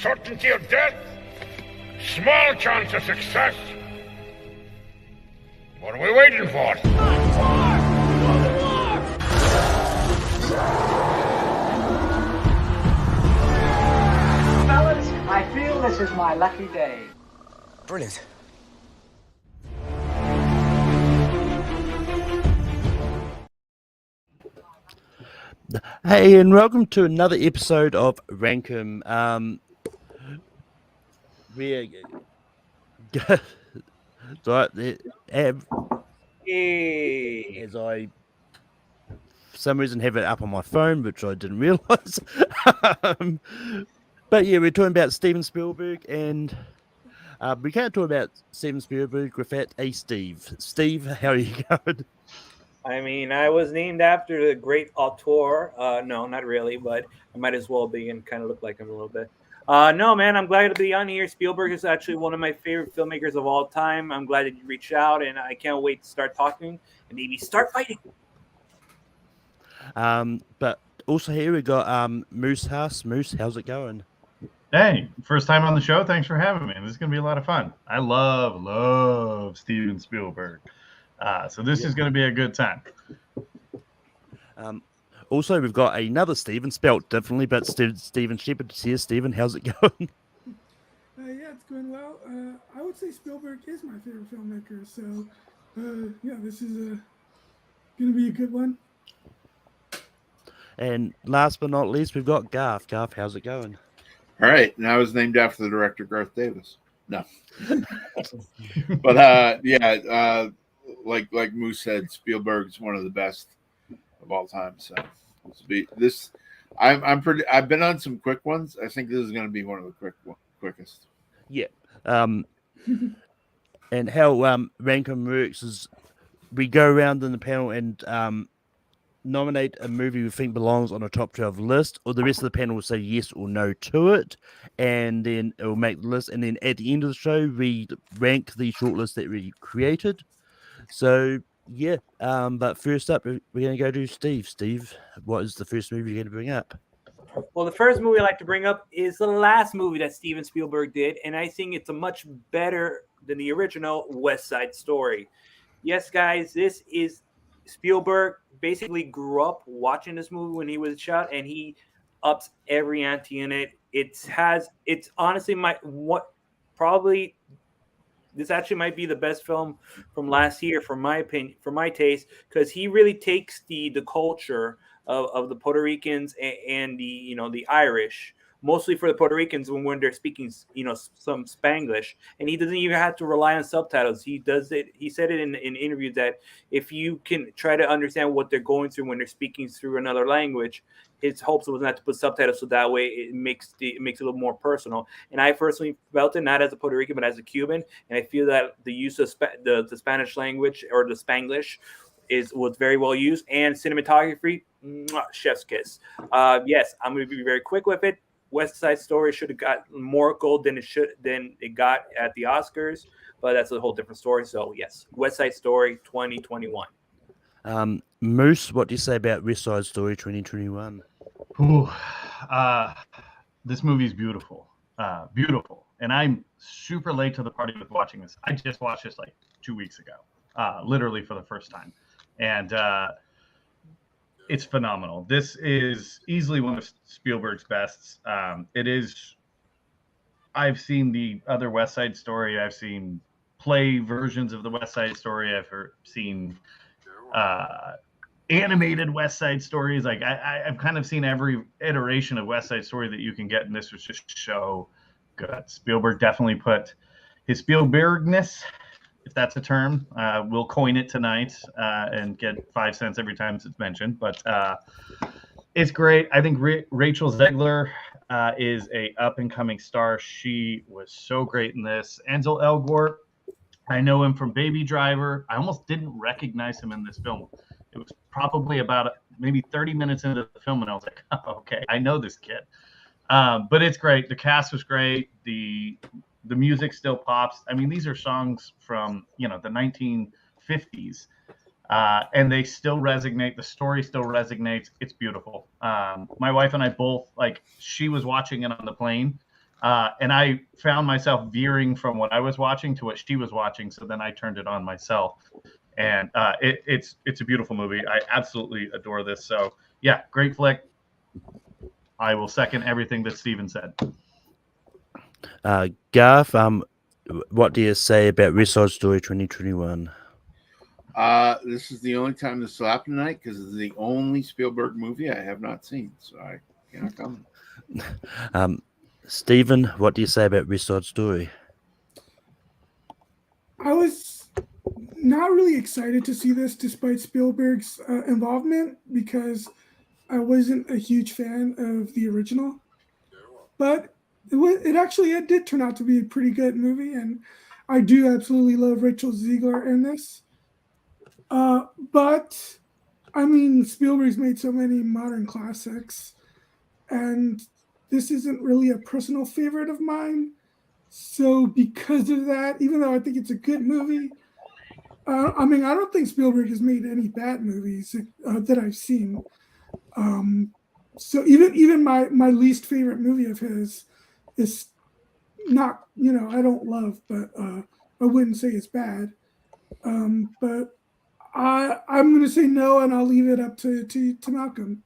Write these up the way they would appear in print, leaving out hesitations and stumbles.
certainty of death, small chance of success. What are we waiting for? Fellas, I feel this is my lucky day. Brilliant. Hey, and welcome to another episode of Rankum. We're as I for some reason have it up on my phone, which I didn't realize. But yeah, we're talking about Steven Spielberg, and we can't talk about Steven Spielberg without a Steve. Steve, how are you going? I mean, I was named after the great auteur. No, not really, but I might as well be and kind of look like him a little bit. No, man, I'm glad to be on here. Spielberg is actually one of my favorite filmmakers of all time. I'm glad that you reached out, and I can't wait to start talking and maybe start fighting. But also here we got Moose House. Moose, how's it going? Hey, first time on the show. Thanks for having me. This is going to be a lot of fun. I love Steven Spielberg. So this is going to be a good time. Also, we've got another Steven, spelt differently, but Steven Shepard is here. Steven, how's it going? Yeah, it's going well. I would say Spielberg is my favorite filmmaker. So, yeah, this is going to be a good one. And last but not least, we've got Garth. Garth, how's it going? All right. Now it's named after the director, Garth Davis. No. But, yeah, like Moose said, Spielberg is one of the best of all time. So this, I've been on some quick ones. I think this is going to be one of the quickest. Yeah. And how Rankum works is we go around in the panel and nominate a movie we think belongs on a top 12 list, or the rest of the panel will say yes or no to it, and then it will make the list. And then at the end of the show, we rank the shortlist that we created. So yeah, but first up, we're going to go to Steve. Steve, what is the first movie you're going to bring up? Well, the first movie I like to bring up is the last movie that Steven Spielberg did, and I think it's a much better than the original West Side Story. Yes, guys, this is Spielberg basically grew up watching this movie when he was a child, and he ups every ante in it. It's honestly this actually might be the best film from last year, from my opinion, for my taste, because he really takes the culture of the Puerto Ricans and the Irish, mostly for the Puerto Ricans when they're speaking some Spanglish, and he doesn't even have to rely on subtitles. He does it. He said it in interviews that if you can try to understand what they're going through when they're speaking through another language, his hopes was not to put subtitles, so that way it makes it a little more personal. And I personally felt it, not as a Puerto Rican but as a Cuban, and I feel that the use of the Spanish language, or the Spanglish, was very well used, and cinematography, chef's kiss. Yes, I'm going to be very quick with it. West Side Story should have got more gold than it got at the Oscars, but that's a whole different story. So yes, West Side Story 2021. Moose, what do you say about West Side Story 2021? Ooh, this movie is beautiful, and I'm super late to the party with watching this. I just watched this like 2 weeks ago, literally for the first time, and it's phenomenal. This is easily one of Spielberg's best. It is. I've seen the other West Side Story. I've seen play versions of the West Side Story. I've seen animated West Side Stories. Like I've kind of seen every iteration of West Side Story that you can get, and this was just so good. Spielberg definitely put his Spielbergness, if that's a term. We'll coin it tonight and get 5 cents every time it's mentioned. But it's great. I think Rachel Zegler is a up-and-coming star. She was so great in this. Ansel Elgort, I know him from Baby Driver. I almost didn't recognize him in this film. It was probably about maybe 30 minutes into the film, and I was like, oh, okay, I know this kid. But it's great. The cast was great. The music still pops. I mean, these are songs from, the 1950s, and they still resonate. The story still resonates. It's beautiful. My wife and I both, she was watching it on the plane, And I found myself veering from what I was watching to what she was watching. So then I turned it on myself. And it's a beautiful movie. I absolutely adore this. So, yeah, great flick. I will second everything that Steven said. Garth, what do you say about West Side Story 2021? This is the only time this will happen tonight because it's the only Spielberg movie I have not seen, so I cannot comment. Stephen, what do you say about West Side Story? I was not really excited to see this despite Spielberg's involvement because I wasn't a huge fan of the original. But it did turn out to be a pretty good movie, and I do absolutely love Rachel Zegler in this. But I mean, Spielberg's made so many modern classics, and this isn't really a personal favorite of mine. So because of that, even though I think it's a good movie, I mean, I don't think Spielberg has made any bad movies that I've seen. So even my least favorite movie of his is not, I don't love, but I wouldn't say it's bad. But I'm going to say no, and I'll leave it up to Malcolm.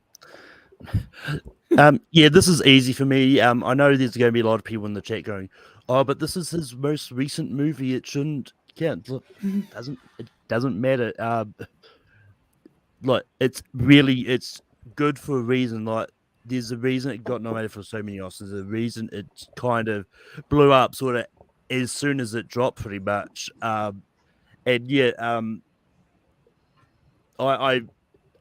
Yeah, this is easy for me. I know there's going to be a lot of people in the chat going, "Oh, but this is his most recent movie. It shouldn't count." Look, it doesn't matter. Like it's good for a reason. Like there's a reason it got nominated for so many Oscars. There's a reason it kind of blew up sort of as soon as it dropped, pretty much. And yeah,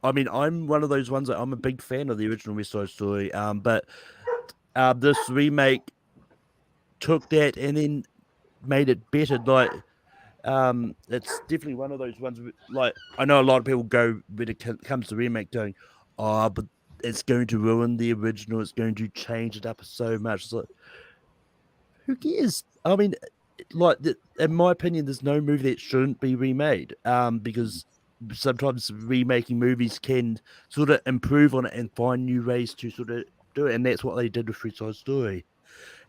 I mean, I'm one of those ones that I'm a big fan of the original West Side Story. But this remake took that and then made it better. Like, it's definitely one of those ones. Like, I know a lot of people go when it comes to remake, going, "Oh, but it's going to ruin the original. It's going to change it up so much." It's like, who cares? I mean, like, in my opinion, there's no movie that shouldn't be remade. Because sometimes remaking movies can sort of improve on it and find new ways to sort of do it, and that's what they did with 3's Story.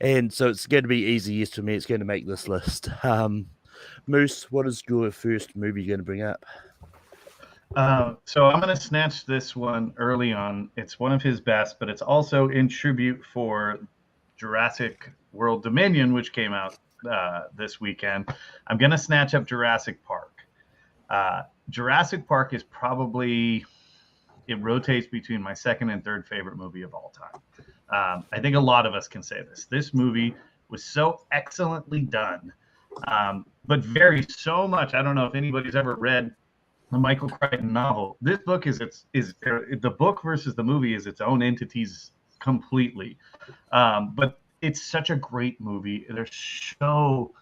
And so it's going to be easy, yes, to me. It's going to make this list. Moose, what is your first movie you're going to bring up? So I'm going to snatch this one early on. It's one of his best, but it's also in tribute for Jurassic World Dominion, which came out this weekend. I'm going to snatch up Jurassic Park. Jurassic Park is probably, it rotates between my second and third favorite movie of all time. I think a lot of us can say this. This movie was so excellently done, but varies so much. I don't know if anybody's ever read the Michael Crichton novel. This book is the book versus the movie is its own entities completely. But it's such a great movie. There's so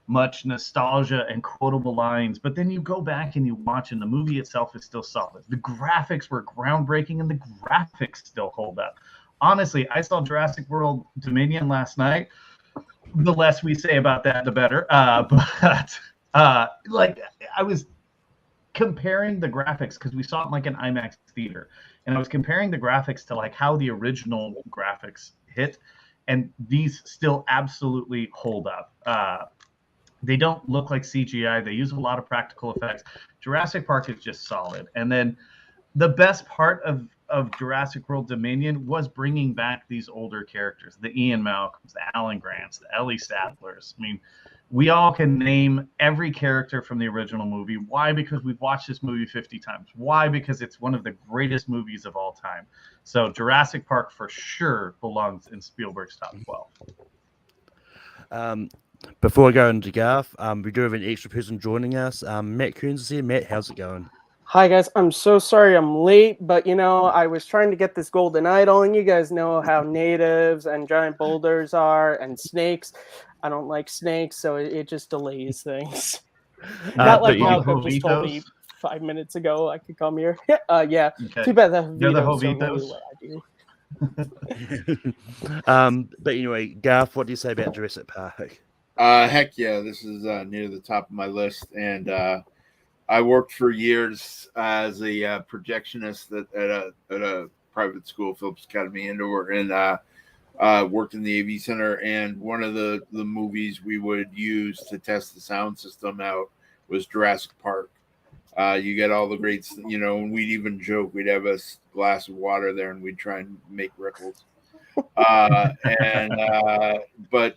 much nostalgia and quotable lines, but then you go back and you watch, and the movie itself is still solid. The graphics were groundbreaking, and the graphics still hold up. Honestly, I saw Jurassic World Dominion last night. The less we say about that, the better. But like, I was comparing the graphics because we saw it in like an IMAX theater, and I was comparing the graphics to like how the original graphics hit, and these still absolutely hold up. They don't look like CGI. They use a lot of practical effects. Jurassic Park is just solid. And then the best part of Jurassic World Dominion was bringing back these older characters, the Ian Malcolms, the Alan Grants, the Ellie Sadlers. I mean, we all can name every character from the original movie. Why? Because we've watched this movie 50 times. Why? Because it's one of the greatest movies of all time. So Jurassic Park for sure belongs in Spielberg's top 12. Before I go into Garth, we do have an extra person joining us. Matt Kearns is here. Matt, how's it going? Hi, guys. I'm so sorry I'm late, but, I was trying to get this golden idol, and you guys know how natives and giant boulders are and snakes. I don't like snakes, so it just delays things. Not like Malcolm just told me 5 minutes ago I could come here. Yeah. Okay. Too bad that Jovitos don't really what I do. But anyway, Garth, what do you say about Jurassic Park? Heck yeah, this is near the top of my list, and I worked for years as a projectionist at a private school, Phillips Academy Indoor, and worked in the AV Center, and one of the movies we would use to test the sound system out was Jurassic Park. You get all the great, and we'd even joke, we'd have a glass of water there and we'd try and make ripples. But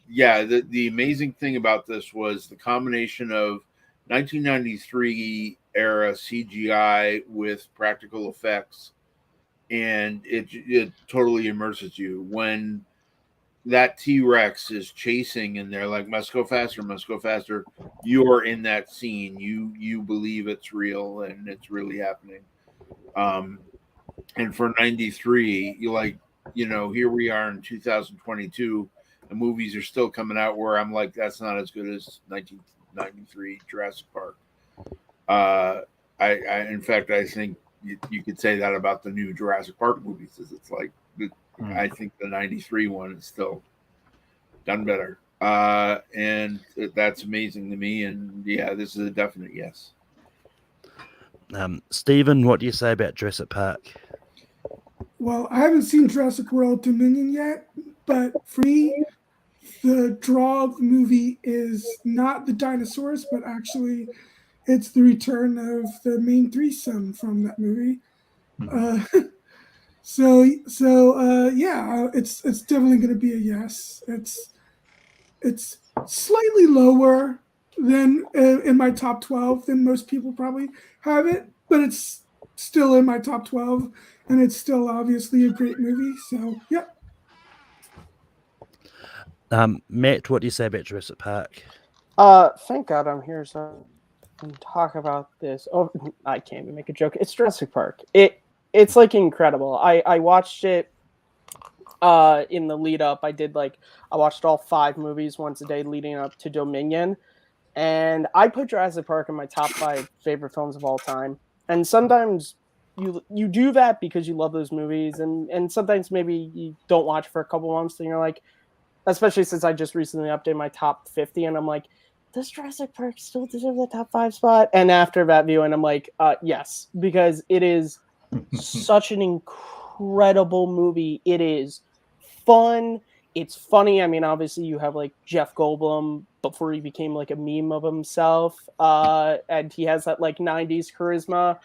yeah, the amazing thing about this was the combination of 1993 era CGI with practical effects, and it totally immerses you when that T-Rex is chasing and they're like, must go faster. You're in that scene. You believe it's real and it's really happening. And for 93, you like, here we are in 2022, the movies are still coming out where I'm like, that's not as good as 1993 Jurassic Park. In fact, I think you could say that about the new Jurassic Park movies. It's like, I think the 93 one is still done better. And that's amazing to me. And yeah, this is a definite yes. Stephen, what do you say about Jurassic Park? Well, I haven't seen Jurassic World Dominion yet, but for me, the draw of the movie is not the dinosaurs, but actually it's the return of the main threesome from that movie. So yeah, it's definitely going to be a yes. It's slightly lower than in my top 12 than most people probably have it, but it's still in my top 12, and it's still obviously a great movie. So yeah. Matt, what do you say about Jurassic Park? Thank God I'm here so I can talk about this. Oh, I can't even make a joke. It's Jurassic Park. It's like incredible. I watched it in the lead up. I watched all 5 movies once a day leading up to Dominion, and I put Jurassic Park in my top 5 favorite films of all time. And sometimes you do that because you love those movies, and sometimes maybe you don't watch for a couple months and you're like, especially since I just recently updated my top 50, and I'm like, does Jurassic Park still deserve the top 5 spot? And after that viewing, I'm like, yes, because it is such an incredible movie. It is fun. It's funny. I mean, obviously you have like Jeff Goldblum before he became like a meme of himself. And he has that like 90s charisma.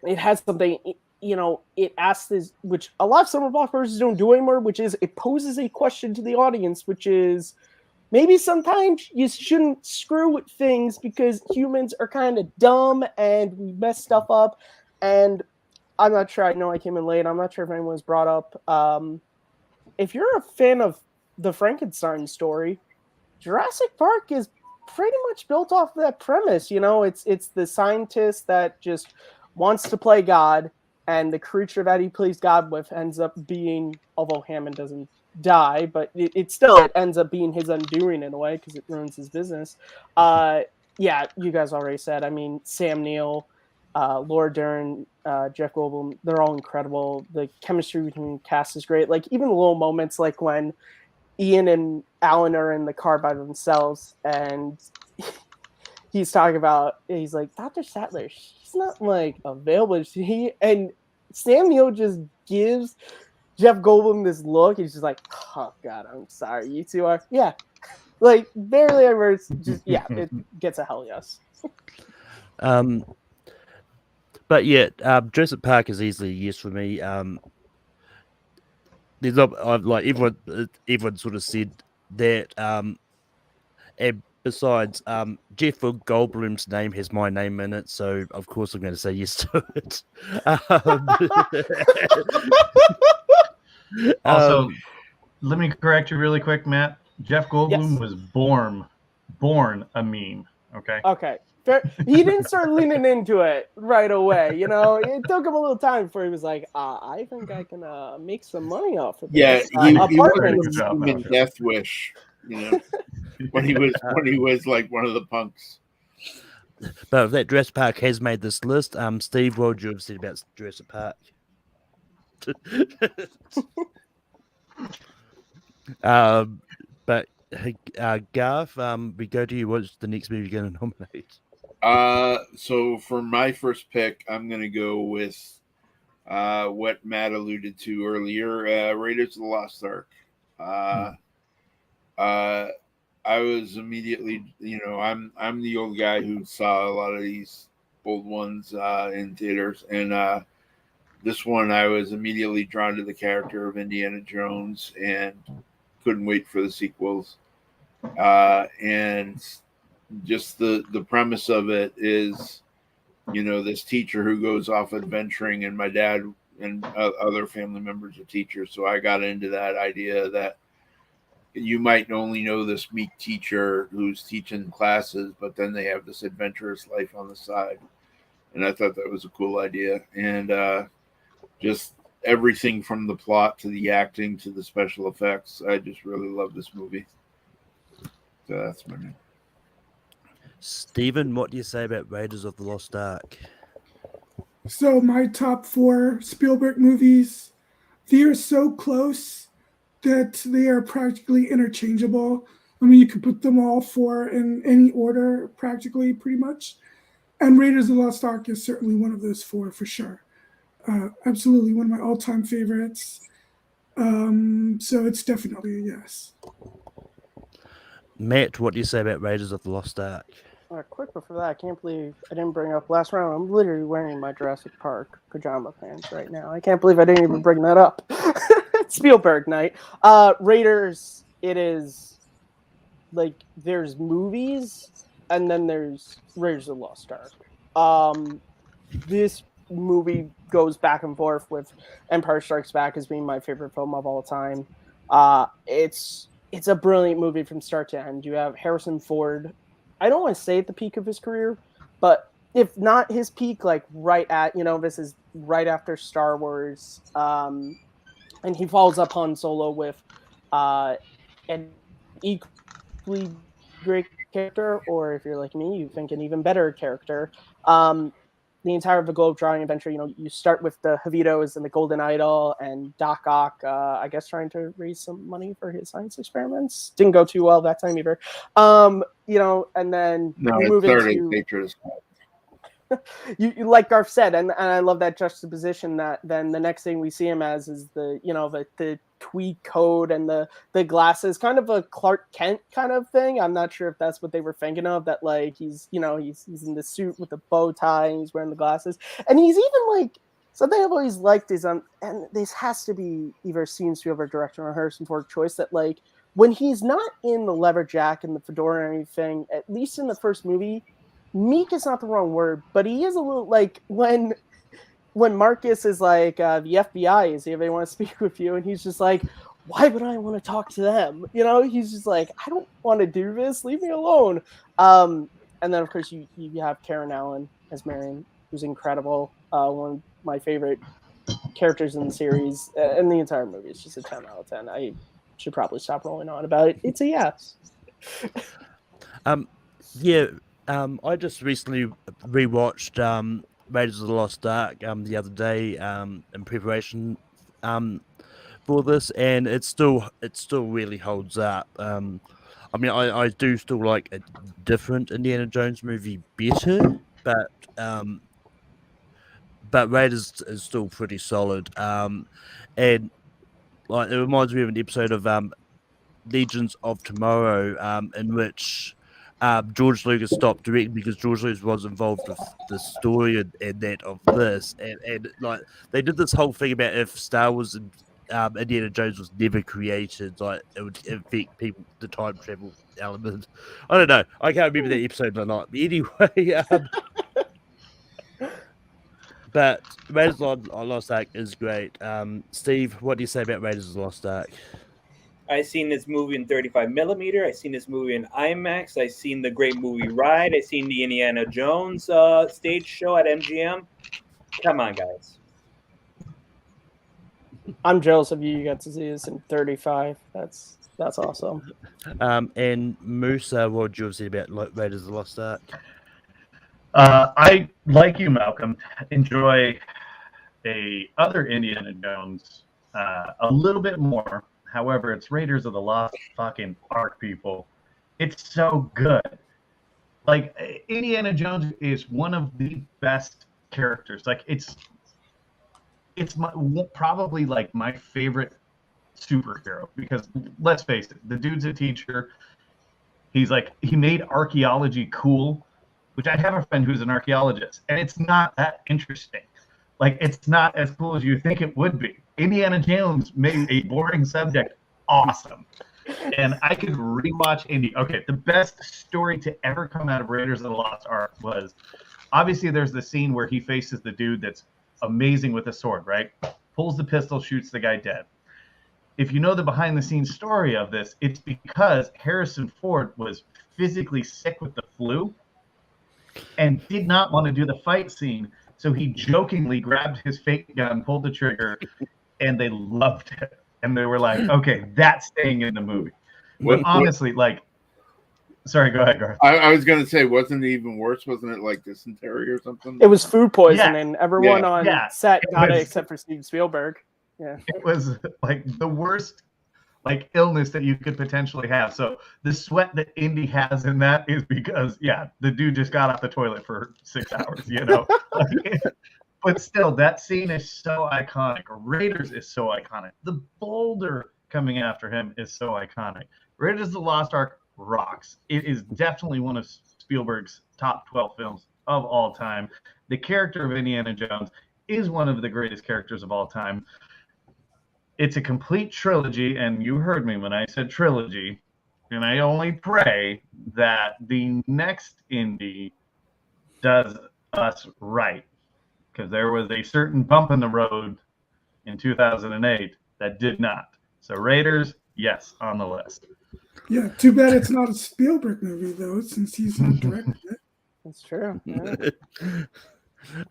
It has something, it asks this, which a lot of summer blockbusters don't do anymore, which is it poses a question to the audience, which is maybe sometimes you shouldn't screw with things because humans are kind of dumb and we mess stuff up. And I'm not sure, I know I came in late, I'm not sure if anyone's brought up, if you're a fan of the Frankenstein story, Jurassic Park is pretty much built off of that premise. It's the scientist that just wants to play God, and the creature that he plays God with ends up being, although Hammond doesn't die, but it ends up being his undoing in a way because it ruins his business. Yeah, you guys already said. I mean, Sam Neill, Laura Dern, Jeff Goldblum, they're all incredible. The chemistry between the cast is great. Like even the little moments like when Ian and Alan are in the car by themselves and he's like, Dr. Sattler, she's not like available. And Sam Neill just gives Jeff Goldblum this look. He's just like, oh God, I'm sorry. You two are, yeah. Like barely ever, just, yeah, it gets a hell yes. But yeah, Jurassic Park is easily a yes for me. There's not like everyone sort of said that. And besides, Jeff Goldblum's name has my name in it, so of course I'm going to say yes to it. Also, let me correct you really quick, Matt. Jeff Goldblum was born a meme. Okay. Okay. He didn't start leaning into it right away. It took him a little time before he was like, I think I can make some money off of this. Yeah, he was in Death Wish, when he was like one of the punks. But if that Jurassic Park has made this list, Steve, what would you have said about Jurassic Park? But Garth, we go to you. What's the next movie you're going to nominate? So for my first pick, I'm going to go with what Matt alluded to earlier, Raiders of the Lost Ark. I was immediately, I'm the old guy who saw a lot of these old ones in theaters, and this one I was immediately drawn to the character of Indiana Jones and couldn't wait for the sequels. And just the premise of it is, this teacher who goes off adventuring, and my dad and other family members are teachers, so I got into that idea that you might only know this meek teacher who's teaching classes, but then they have this adventurous life on the side. And I thought that was a cool idea. And just everything from the plot to the acting to the special effects, I just really love this movie. So that's my name. Stephen, what do you say about Raiders of the Lost Ark? So my top 4 Spielberg movies, they are so close that they are practically interchangeable. I mean, you could put them all 4 in any order, practically, pretty much. And Raiders of the Lost Ark is certainly one of those 4 for sure. Absolutely one of my all-time favorites. So it's definitely a yes. Matt, what do you say about Raiders of the Lost Ark? Quick before that, I can't believe I didn't bring up last round. I'm literally wearing my Jurassic Park pajama pants right now. I can't believe I didn't even bring that up. Spielberg night. Raiders, it is like there's movies and then there's Raiders of the Lost Ark. This movie goes back and forth with Empire Strikes Back as being my favorite film of all time. It's a brilliant movie from start to end. You have Harrison Ford. I don't want to say at the peak of his career, but if not his peak, like right at, this is right after Star Wars. And he follows up Han Solo with an equally great character, or if you're like me, you think an even better character. The entire of the globe-trotting adventure, you start with the Javitos and the Golden Idol and Doc Ock, I guess trying to raise some money for his science experiments. Didn't go too well that time either. And then you move into... you like Garth said, and I love that juxtaposition that then the next thing we see him as is the tweed coat and the glasses, kind of a Clark Kent kind of thing. I'm not sure if that's what they were thinking of, that like he's in the suit with the bow tie and he's wearing the glasses, and he's even like something I've always liked is and this has to be either Steven Spielberg direction or Harrison Ford choice, that like when he's not in the leather jacket and the fedora or anything, at least in the first movie, meek is not the wrong word, but he is a little like when Marcus is like, the FBI is here, they want to speak with you, and he's just like, why would I want to talk to them? He's just like, I don't want to do this, leave me alone. And then of course you have Karen Allen as Marion, who's incredible, one of my favorite characters in the series, and the entire movie is just a 10 out of 10. I should probably stop rolling on about it. It's a yes. I just recently rewatched Raiders of the Lost Ark the other day in preparation for this, and it still really holds up. I do still like a different Indiana Jones movie better, but Raiders is still pretty solid. And like it reminds me of an episode of Legions of Tomorrow, in which George Lucas stopped directing because George Lucas was involved with the story and that of this, and like they did this whole thing about if Star Wars and Indiana Jones was never created, like it would affect people, the time travel element. I don't know. I can't remember that episode or not. But anyway, but Raiders of the Lost Ark is great. Steve, what do you say about Raiders of the Lost Ark? I seen this movie in 35mm. I seen this movie in IMAX. I seen the great movie Ride. I seen the Indiana Jones stage show at MGM. Come on, guys. I'm jealous of you. You got to see this in 35. That's awesome. And Musa, what would you have said about Raiders of the Lost Ark? I, like you, Malcolm, enjoy other Indiana Jones a little bit more. However, it's Raiders of the Lost fucking Ark, people. It's so good. Like, Indiana Jones is one of the best characters. Like, it's probably like my favorite superhero, because let's face it, the dude's a teacher. He's like, he made archaeology cool, which I have a friend who's an archaeologist, and it's not that interesting. Like, it's not as cool as you think it would be. Indiana Jones made a boring subject awesome. And I could rewatch Indy. Okay, the best story to ever come out of Raiders of the Lost Ark was, obviously there's the scene where he faces the dude that's amazing with a sword, right? Pulls the pistol, shoots the guy dead. If you know the behind the scenes story of this, it's because Harrison Ford was physically sick with the flu and did not want to do the fight scene. So he jokingly grabbed his fake gun, pulled the trigger, and they loved it. And they were like, okay, that's staying in the movie. But honestly, like, sorry, go ahead, Garth. I was going to say, wasn't it even worse? Wasn't it like dysentery or something? It was food poisoning. Everyone on set got it except for Steven Spielberg. Yeah, it was like the worst like illness that you could potentially have. So the sweat that Indy has in that is because, the dude just got off the toilet for 6 hours, you know. But still, that scene is so iconic. Raiders is so iconic. The boulder coming after him is so iconic. Raiders of the Lost Ark rocks. It is definitely one of Spielberg's top 12 films of all time. The character of Indiana Jones is one of the greatest characters of all time. It's a complete trilogy, and you heard me when I said trilogy, and I only pray that the next Indy does us right, because there was a certain bump in the road in 2008 that did not. So Raiders, yes, on the list. Yeah, too bad it's not a Spielberg movie, though, since he's not directing it. That's true. Yeah.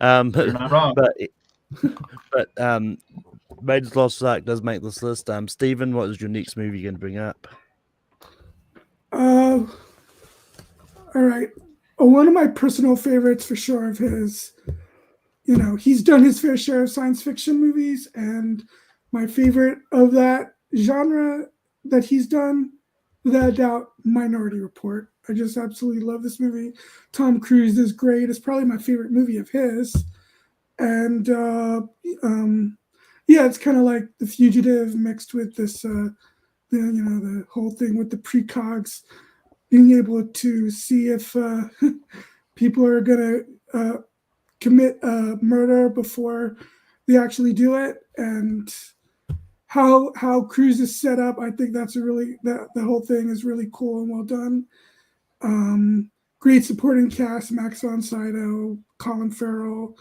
You're not wrong. But Raiders of the Lost Ark does make this list. Stephen, what is your next movie you're going to bring up? All right. One of my personal favorites for sure of his, you know, he's done his fair share of science fiction movies, and my favorite of that genre that he's done, without a doubt, Minority Report. I just absolutely love this movie. Tom Cruise is great. It's probably my favorite movie of his. And it's kind of like The Fugitive mixed with this, the whole thing with the precogs, being able to see if people are going to commit murder before they actually do it, and how Cruise is set up. I think that's the whole thing is really cool and well done. Great supporting cast: Max von Sydow, Colin Farrell.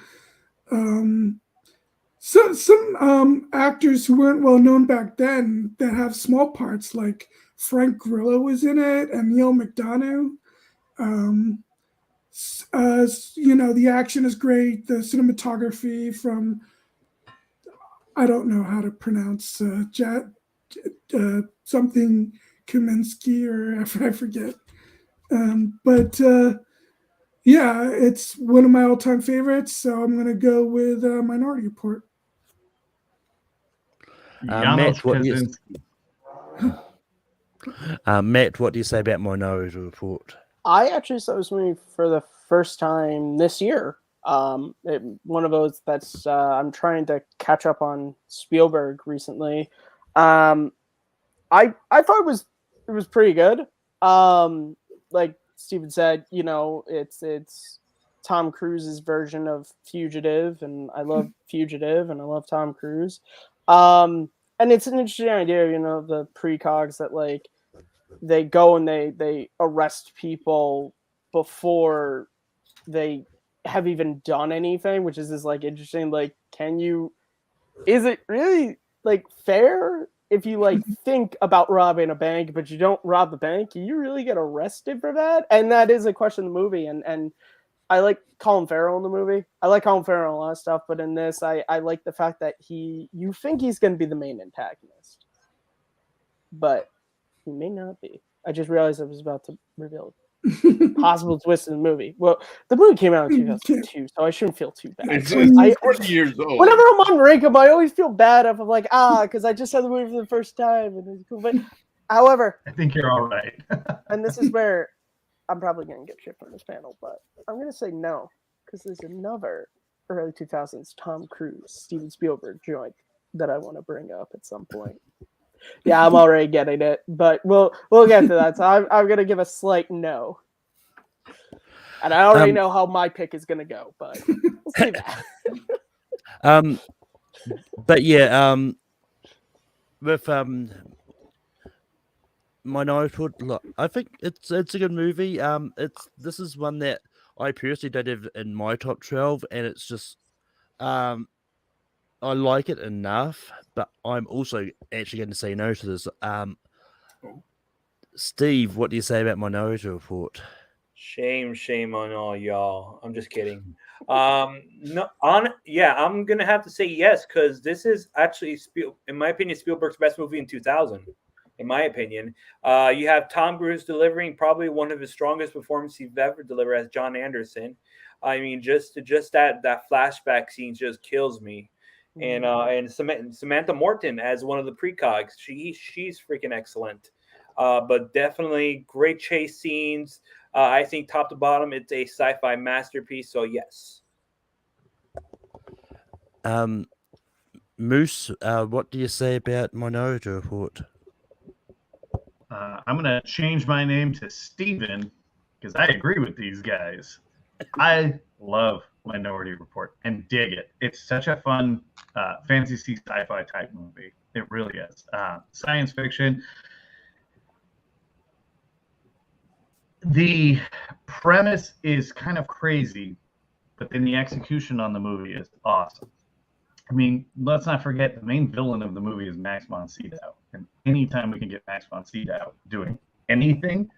Some actors who weren't well known back then that have small parts, like Frank Grillo was in it, and Neil McDonough. The action is great. The cinematography from, I don't know how to pronounce something Kaminsky, or I forget. It's one of my all-time favorites, so I'm going to go with Minority Report. Matt, what do you say about Minority Report? I actually saw this movie for the first time this year. One of those that's I'm trying to catch up on Spielberg recently. I thought it was pretty good. Like Steven said, it's Tom Cruise's version of Fugitive, and I love Fugitive, and I love Tom Cruise. And it's an interesting idea, the precogs that like they go and they arrest people before they have even done anything, which is this like interesting, like, is it really like fair if you like think about robbing a bank but you don't rob the bank? Can you really get arrested for that? And that is a question in the movie, and I like Colin Farrell in the movie. I like Colin Farrell in a lot of stuff, but in this I like the fact that you think he's going to be the main antagonist, but he may not be. I just realized I was about to reveal possible twist in the movie. Well, the movie came out in 2002, so I shouldn't feel too bad. It's 20 years old. Whenever I'm on Rankum, I always feel bad if I'm like, because I just saw the movie for the first time. And it's cool. But, however, I think you're all right. And this is where I'm probably going to get shit from this panel, but I'm going to say no, because there's another early 2000s Tom Cruise, Steven Spielberg joint that I want to bring up at some point. Yeah, I'm already getting it, but we'll get to that. So I'm gonna give a slight no, and I already know how my pick is gonna go, but we'll see that. But yeah, with Minority Report, look, I think it's a good movie. This is one that I personally don't have in my top 12, and it's just I like it enough, but I'm also actually going to say no to this. Steve, what do you say about Minority Report? Shame on all y'all. I'm just kidding. No, I'm gonna have to say yes because this is actually, in my opinion, Spielberg's best movie in 2000. In my opinion, you have Tom Cruise delivering probably one of his strongest performances he's ever delivered as John Anderson. I mean, just that flashback scene just kills me. And Samantha Morton as one of the precogs. She's freaking excellent. But definitely great chase scenes. I think top to bottom, it's a sci-fi masterpiece. So yes. Moose, what do you say about Minority Report? I'm gonna change my name to Steven because I agree with these guys. I love Minority Report and dig it. It's such a fun fantasy sci-fi type movie. It really is. Science fiction. The premise is kind of crazy, but then the execution on the movie is awesome. I mean, let's not forget the main villain of the movie is Max von Sydow. And anytime we can get Max von Sydow doing anything,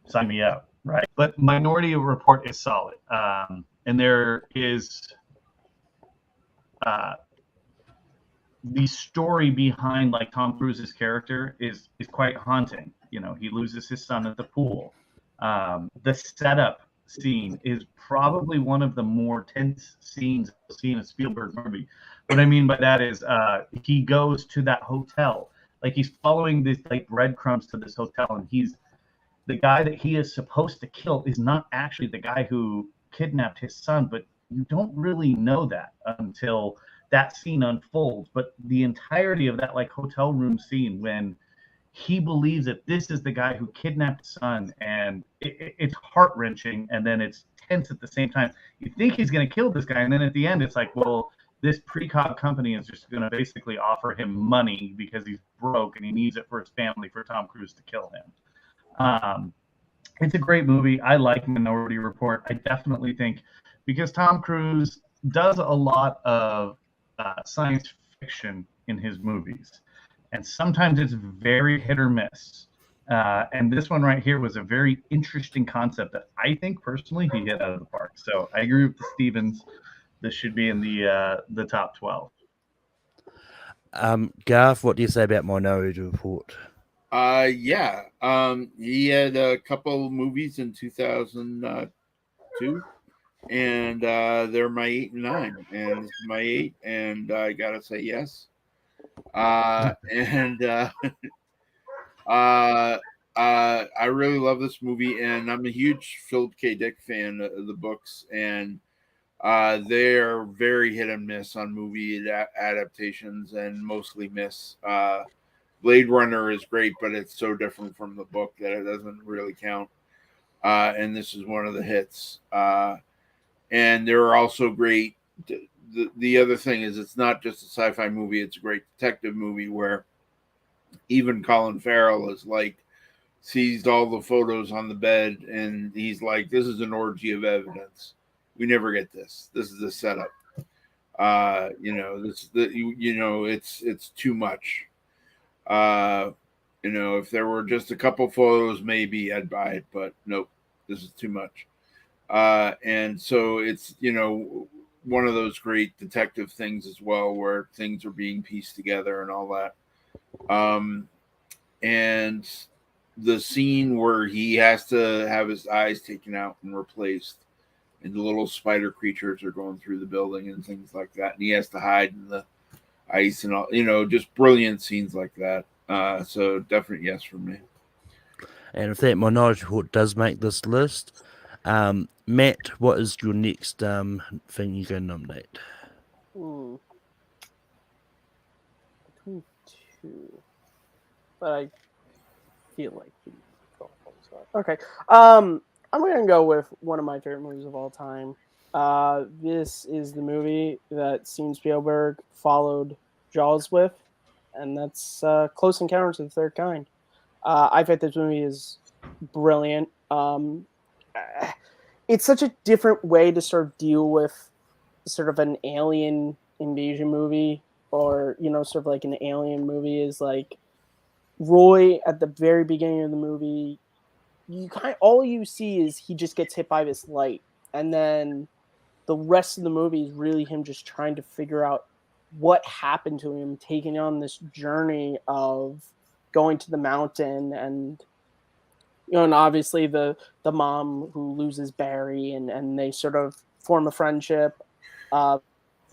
sign me up, right? But Minority Report is solid. And there is the story behind like Tom Cruise's character is quite haunting. You know, he loses his son at the pool. The setup scene is probably one of the more tense scenes I've seen in a Spielberg movie. What I mean by that is he goes to that hotel. Like he's following this like breadcrumbs to this hotel, and he's the guy that he is supposed to kill is not actually the guy who kidnapped his son, but you don't really know that until that scene unfolds. But the entirety of that like hotel room scene when he believes that this is the guy who kidnapped his son, and it's heart-wrenching, and then it's tense at the same time. You think he's going to kill this guy, and then at the end it's like, well, this precog company is just going to basically offer him money because he's broke and he needs it for his family, for Tom Cruise to kill him. It's a great movie. I like Minority Report. I definitely think because Tom Cruise does a lot of science fiction in his movies, and sometimes it's very hit or miss. And this one right here was a very interesting concept that I think personally he hit out of the park. So I agree with the Stevens. This should be in the top 12. Garth, what do you say about Minority Report? Yeah. He had a couple movies in 2002, and they're my 8 and 9, and this is my 8, and I gotta say yes. I really love this movie, and I'm a huge Philip K. Dick fan of the books, and they're very hit and miss on movie adaptations, and mostly miss. Blade Runner is great, but it's so different from the book that it doesn't really count. And this is one of the hits. And they're also great. The other thing is it's not just a sci-fi movie, it's a great detective movie where even Colin Farrell is like sees all the photos on the bed and he's like, this is an orgy of evidence. We never get this. This is a setup. It's too much. If there were just a couple photos, maybe I'd buy it, but nope, this is too much. And so it's, one of those great detective things as well, where things are being pieced together and all that. And the scene where he has to have his eyes taken out and replaced, and the little spider creatures are going through the building and things like that, and he has to hide in the ice and all, just brilliant scenes like that. So definitely yes for me. And if that Minority Report does make this list, Matt, what is your next thing you can nominate? Between two, but I feel like okay. I'm gonna go with one of my favorite movies of all time. This is the movie that Steven Spielberg followed Jaws with, and that's Close Encounters of the Third Kind. I think this movie is brilliant. It's such a different way to sort of deal with sort of an alien invasion movie, or sort of like an alien movie. Is like Roy at the very beginning of the movie. All you see is he just gets hit by this light, and then the rest of the movie is really him just trying to figure out what happened to him, taking on this journey of going to the mountain, and and obviously the mom who loses Barry, and they sort of form a friendship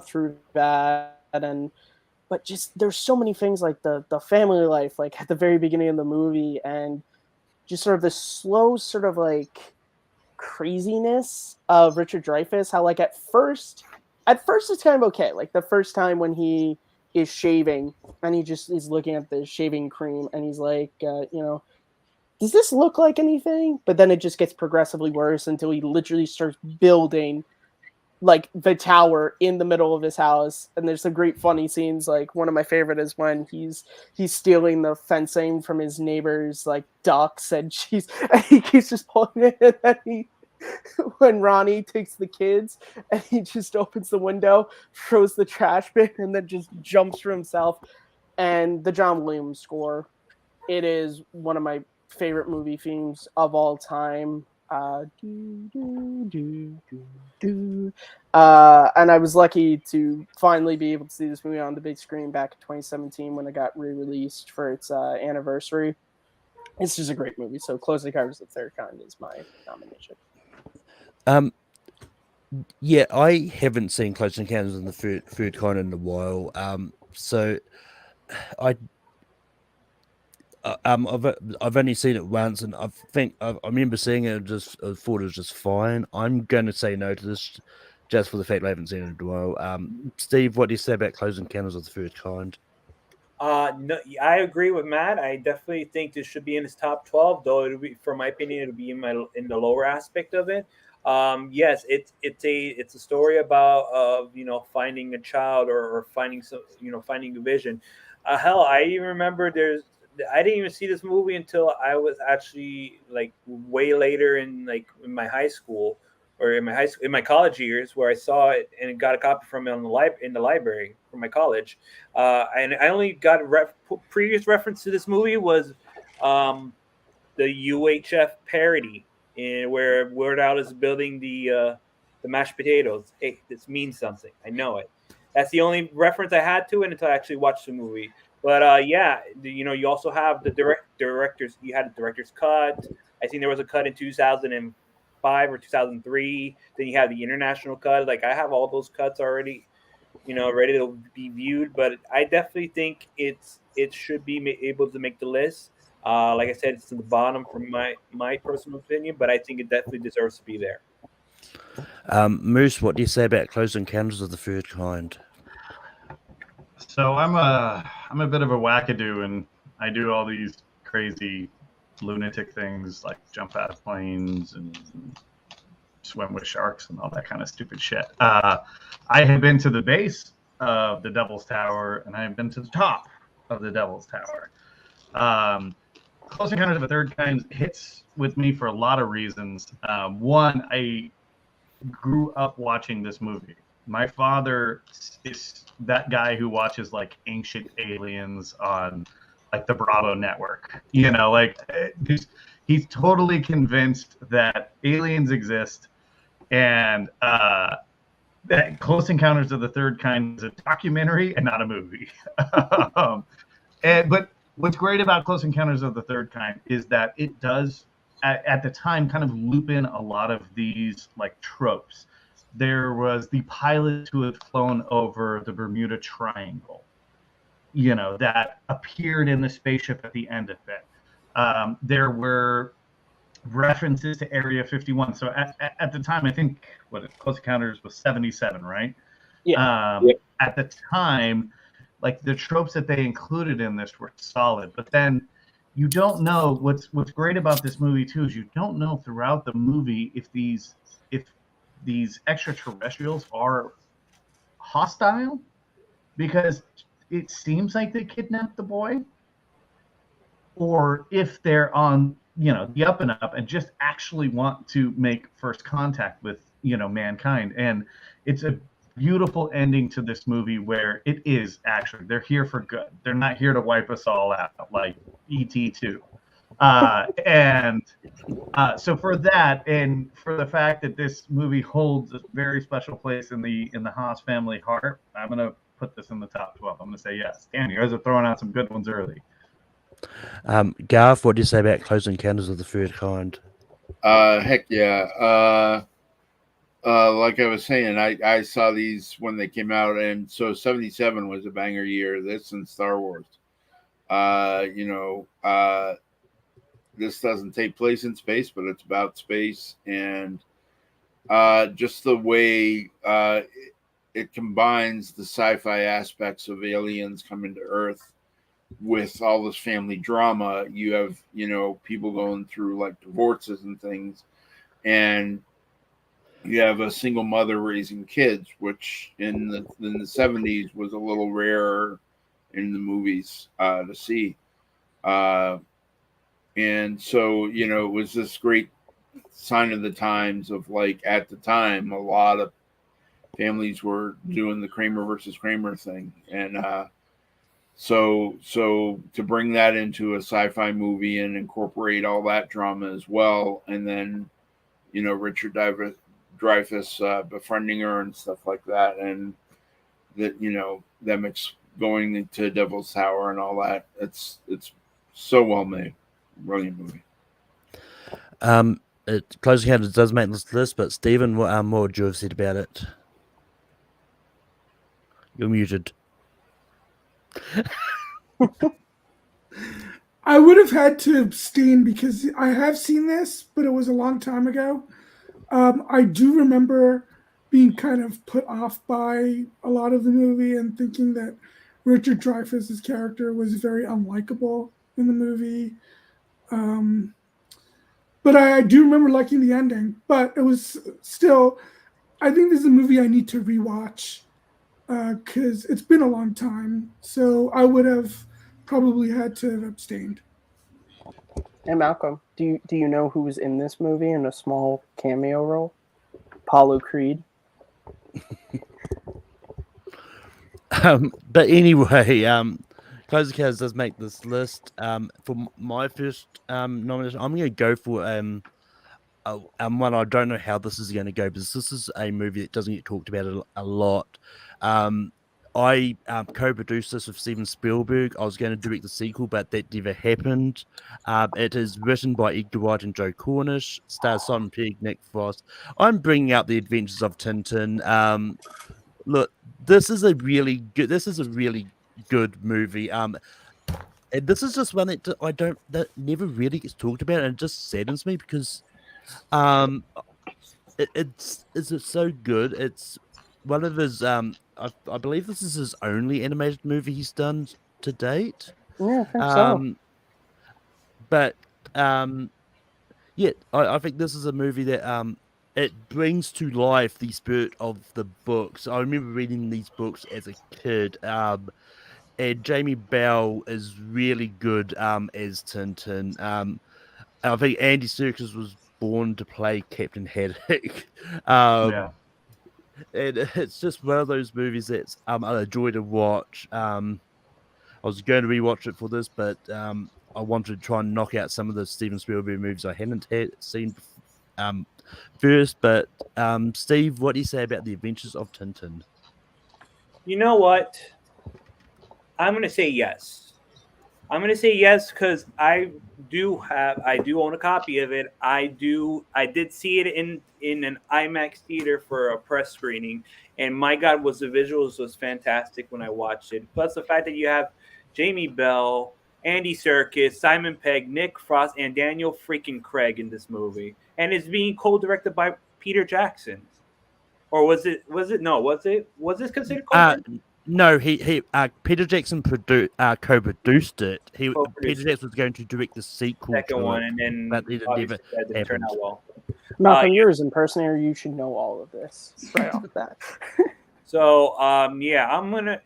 through that. But just there's so many things, like the family life, like at the very beginning of the movie, and just sort of the slow sort of like craziness of Richard Dreyfuss. How like at first it's kind of okay. Like the first time when he is shaving and he just is looking at the shaving cream and he's like, does this look like anything? But then it just gets progressively worse until he literally starts building like the tower in the middle of his house. And there's some great funny scenes. Like one of my favorite is when he's stealing the fencing from his neighbor's like ducks, and he keeps just pulling it, and when Ronnie takes the kids and he just opens the window, throws the trash bin, and then just jumps for himself. And the John Williams score, it is one of my favorite movie themes of all time. And I was lucky to finally be able to see this movie on the big screen back in 2017 when it got re-released for its anniversary. It's just a great movie. So Close Encounters of the Third Kind is my nomination. Yeah, I haven't seen Close Encounters of the Third Kind in a while. So I've only seen it once, and I remember seeing it. I thought it was just fine. I'm going to say no to this, just for the fact I haven't seen it in a while. Steve, what do you say about Close Encounters of the Third Kind? No, I agree with Matt. I definitely think this should be in his top 12, though it'll be, for my opinion, it'll be in the lower aspect of it. Yes, it's a story about finding a child, or finding finding a vision. Hell, I even remember I didn't even see this movie until I was actually like way later in my high school, or in my college years, where I saw it and got a copy from it in the library from my college. And I only got previous reference to this movie was the UHF parody, where Weird Al is building the mashed potatoes. Hey, this means something. I know it. That's the only reference I had to it until I actually watched the movie. But you also have the directors. You had a director's cut. I think there was a cut in 2005 or 2003. Then you have the international cut. Like I have all those cuts already, ready to be viewed. But I definitely think it should be able to make the list. Like I said, it's in the bottom from my personal opinion, but I think it definitely deserves to be there. Moose, what do you say about Close Encounters of the Third Kind? So I'm a bit of a wackadoo, and I do all these crazy lunatic things like jump out of planes and swim with sharks and all that kind of stupid shit. I have been to the base of the Devil's Tower, and I have been to the top of the Devil's Tower. Close Encounters of the Third Kind hits with me for a lot of reasons. One, I grew up watching this movie. My father is that guy who watches like Ancient Aliens on like the Bravo network. He's totally convinced that aliens exist, and that Close Encounters of the Third Kind is a documentary and not a movie. But what's great about Close Encounters of the Third Kind is that it does, at the time, kind of loop in a lot of these like tropes. There was the pilot who had flown over the Bermuda Triangle, that appeared in the spaceship at the end of it. There were references to Area 51. So at the time, I think Close Encounters was 77, right? Yeah. At the time, like the tropes that they included in this were solid, but then you don't know what's great about this movie too is you don't know throughout the movie if these extraterrestrials are hostile, because it seems like they kidnapped the boy, or if they're on the up and up and just actually want to make first contact with mankind. And it's a beautiful ending to this movie where it is actually they're here for good. They're not here to wipe us all out like ET2. So for that, and for the fact that this movie holds a very special place in the Haas family heart, I'm gonna put this in the top 12. I'm gonna say yes. Damn, you guys are throwing out some good ones early. Garth, what do you say about Close Encounters of the Third Kind? Heck yeah. Like I was saying, I saw these when they came out, and so 77 was a banger year. This and Star Wars. This doesn't take place in space, but it's about space, and just the way it combines the sci-fi aspects of aliens coming to Earth with all this family drama. You have people going through like divorces and things, and you have a single mother raising kids, which in the 70s was a little rarer in the movies to see. And so, it was this great sign of the times of, like, at the time, a lot of families were doing the Kramer versus Kramer thing. And so to bring that into a sci-fi movie and incorporate all that drama as well, and then, Richard Dreyfuss befriending her and stuff like that, and that, them going into Devil's Tower and all that, it's so well made. Brilliant movie. Close Encounters does make this list, but Stephen, what more would you have said about it? You're muted. I would have had to abstain because I have seen this, but it was a long time ago. I do remember being kind of put off by a lot of the movie and thinking that Richard Dreyfuss's character was very unlikable in the movie. But I do remember liking the ending. But it was still, I think this is a movie I need to rewatch because it's been a long time. So I would have probably had to have abstained. Hey Malcolm, do you know who was in this movie in a small cameo role? Apollo Creed. But anyway, Close Encounters does make this list. For my first nomination, I'm going to go for one. I don't know how this is going to go, but this is a movie that doesn't get talked about a lot. I co-produced this with Steven Spielberg. I was going to direct the sequel, but that never happened. It is written by Edgar Wright and Joe Cornish, stars Simon Pegg, Nick Frost. I'm bringing out The Adventures of Tintin. Look, this is a really good movie. And this is just one that never really gets talked about, and it just saddens me because it's so good. It's one of his I believe this is his only animated movie he's done to date. Yeah, I think so. But yeah, I think this is a movie that it brings to life the spirit of the books. I remember reading these books as a kid, and Jamie Bell is really good as Tintin. I think Andy Serkis was born to play Captain Haddock. Yeah. And it's just one of those movies that's a joy to watch. I was going to rewatch it for this, but I wanted to try and knock out some of the Steven Spielberg movies I hadn't seen first. But Steve, what do you say about The Adventures of Tintin? You know what? I'm going to say yes. I'm going to say yes because I do own a copy of it. I did see it in an IMAX theater for a press screening, and my God, the visuals was fantastic when I watched it. Plus the fact that you have Jamie Bell, Andy Serkis, Simon Pegg, Nick Frost, and Daniel freaking Craig in this movie, and it's being co-directed by Peter Jackson. Or was it? No, was this considered co-directed? No, he Peter Jackson co-produced it. Co-produced Peter Jackson was going to direct the sequel Second to one, it, and then but it never that didn't turn out happened. well. Malcolm, you're as impersonator. You should know all of this right off the bat. So, yeah, I'm gonna,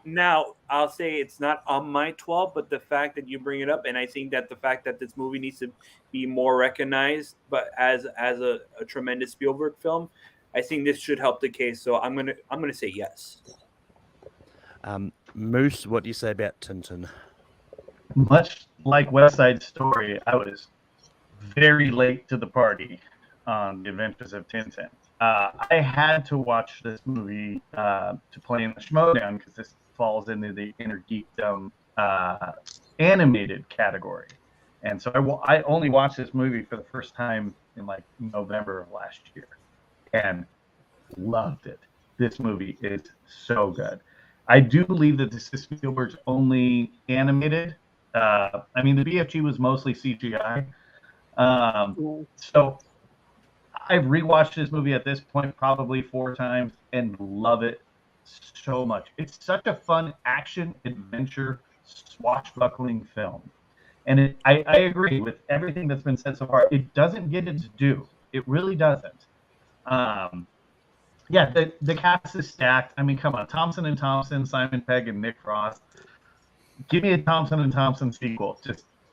now I'll say it's not on my 12, but the fact that you bring it up, and I think that the fact that this movie needs to be more recognized, but as a tremendous Spielberg film, I think this should help the case. So I'm gonna say yes. Moose, what do you say about Tintin? Much like West Side Story, I was very late to the party on The Adventures of Tintin. I had to watch this movie to play in the Schmodown because this falls into the Inner Geekdom animated category. And so I only watched this movie for the first time in like November of last year and loved it. This movie is so good. I do believe that this is Spielberg's only animated. I mean, the BFG was mostly CGI. So I've rewatched this movie at this point probably 4 times and love it so much. It's such a fun action adventure swashbuckling film. And I agree with everything that's been said so far. It doesn't get its due. It really doesn't. Yeah, the cast is stacked. I mean, come on. Thompson and Thompson, Simon Pegg, and Nick Frost. Give me a Thompson and Thompson sequel.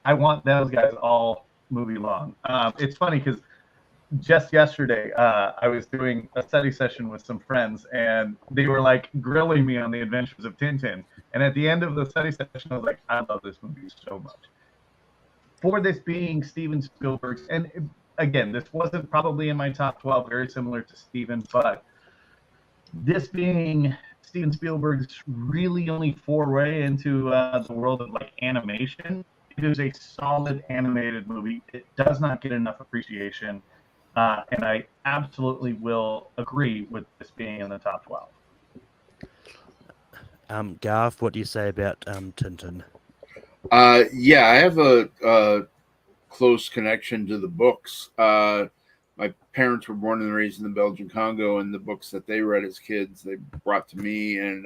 I want those guys all movie long. It's funny because just yesterday, I was doing a study session with some friends, and they were like grilling me on The Adventures of Tintin. And at the end of the study session, I was like, I love this movie so much. For this being Steven Spielberg's, and again, this wasn't probably in my top 12, very similar to Steven, but this being Steven Spielberg's really only foray into the world of like animation, it is a solid animated movie. It does not get enough appreciation. And I absolutely will agree with this being in the top 12. Garth, what do you say about Tintin? Yeah, I have a close connection to the books. My parents were born and raised in the Belgian Congo, and the books that they read as kids, they brought to me and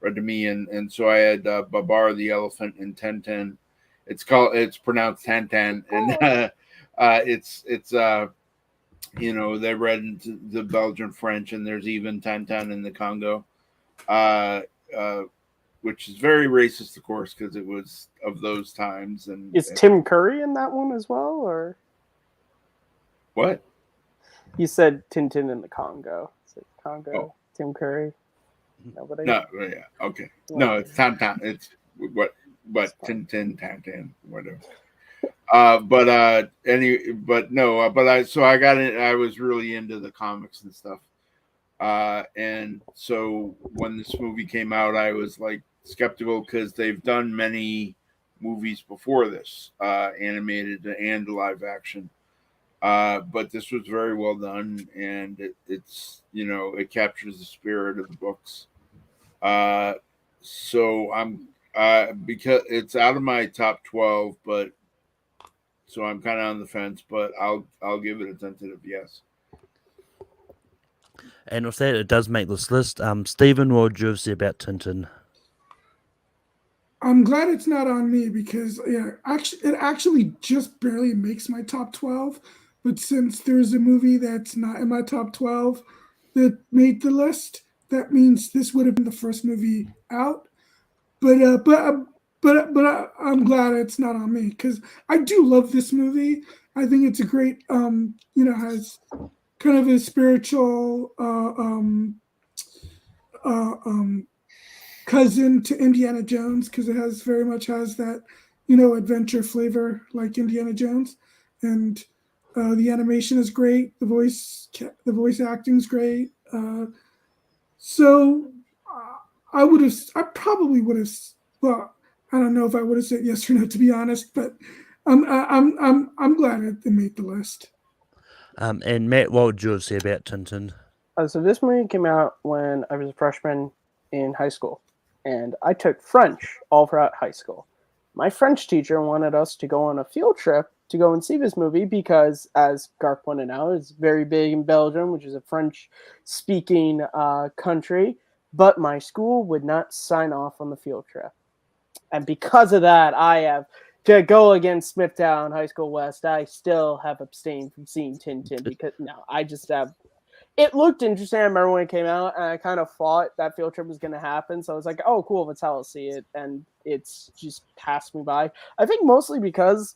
read to me. And so I had Babar the Elephant and Tintin. It's pronounced Tintin. And it's they read into the Belgian French, and there's even Tintin in the Congo, which is very racist, of course, because it was of those times. And is Tim Curry in that one as well, or what? You said Tintin in the Congo. So Congo, Oh. Tim Curry. Nobody. No, yeah, okay. No, it's Tintin. It's what Tintin, whatever. So I got in. I was really into the comics and stuff. And so when this movie came out, I was like skeptical because they've done many movies before this, animated and live action. But this was very well done, and it captures the spirit of the books. So I'm because it's out of my top 12, but so I'm kind of on the fence, but I'll give it a tentative yes. And with that, it does make this list. Stephen, what would you say about Tintin? I'm glad it's not on me because it actually just barely makes my top 12. But since there's a movie that's not in my top 12 that made the list, that means this would have been the first movie out. But I'm glad it's not on me because I do love this movie. I think it's a great, has kind of a spiritual cousin to Indiana Jones because it very much has that, adventure flavor like Indiana Jones, and the animation is great. The voice acting is great. So I probably would have. Well, I don't know if I would have said yes or no, to be honest, but I'm glad it made the list. And Matt, what would you say about Tintin? So this movie came out when I was a freshman in high school, and I took French all throughout high school. My French teacher wanted us to go on a field trip to go and see this movie because, as Garth pointed out, it's very big in Belgium, which is a French-speaking country, but my school would not sign off on the field trip. And because of that, I have to go against Smithtown High School West. I still have abstained from seeing Tintin because I just have. It looked interesting. I remember when it came out, and I kind of thought that field trip was going to happen. So I was like, "Oh, cool! Let's how I'll see it." And it's just passed me by. I think mostly because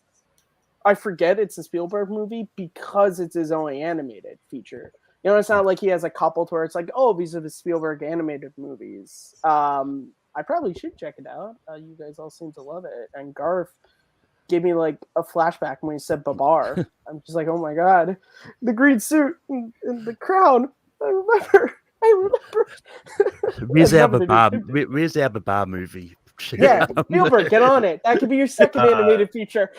I forget it's a Spielberg movie because it's his own animated feature. You know, it's not like he has a couple to where it's like, "Oh, these are the Spielberg animated movies." I probably should check it out. You guys all seem to love it, and Garth gave me like a flashback when he said Babar. I'm just like, oh my god, the green suit and the crown. I remember. Where's our Babar movie? Yeah, Spielberg, get on it. That could be your second animated feature.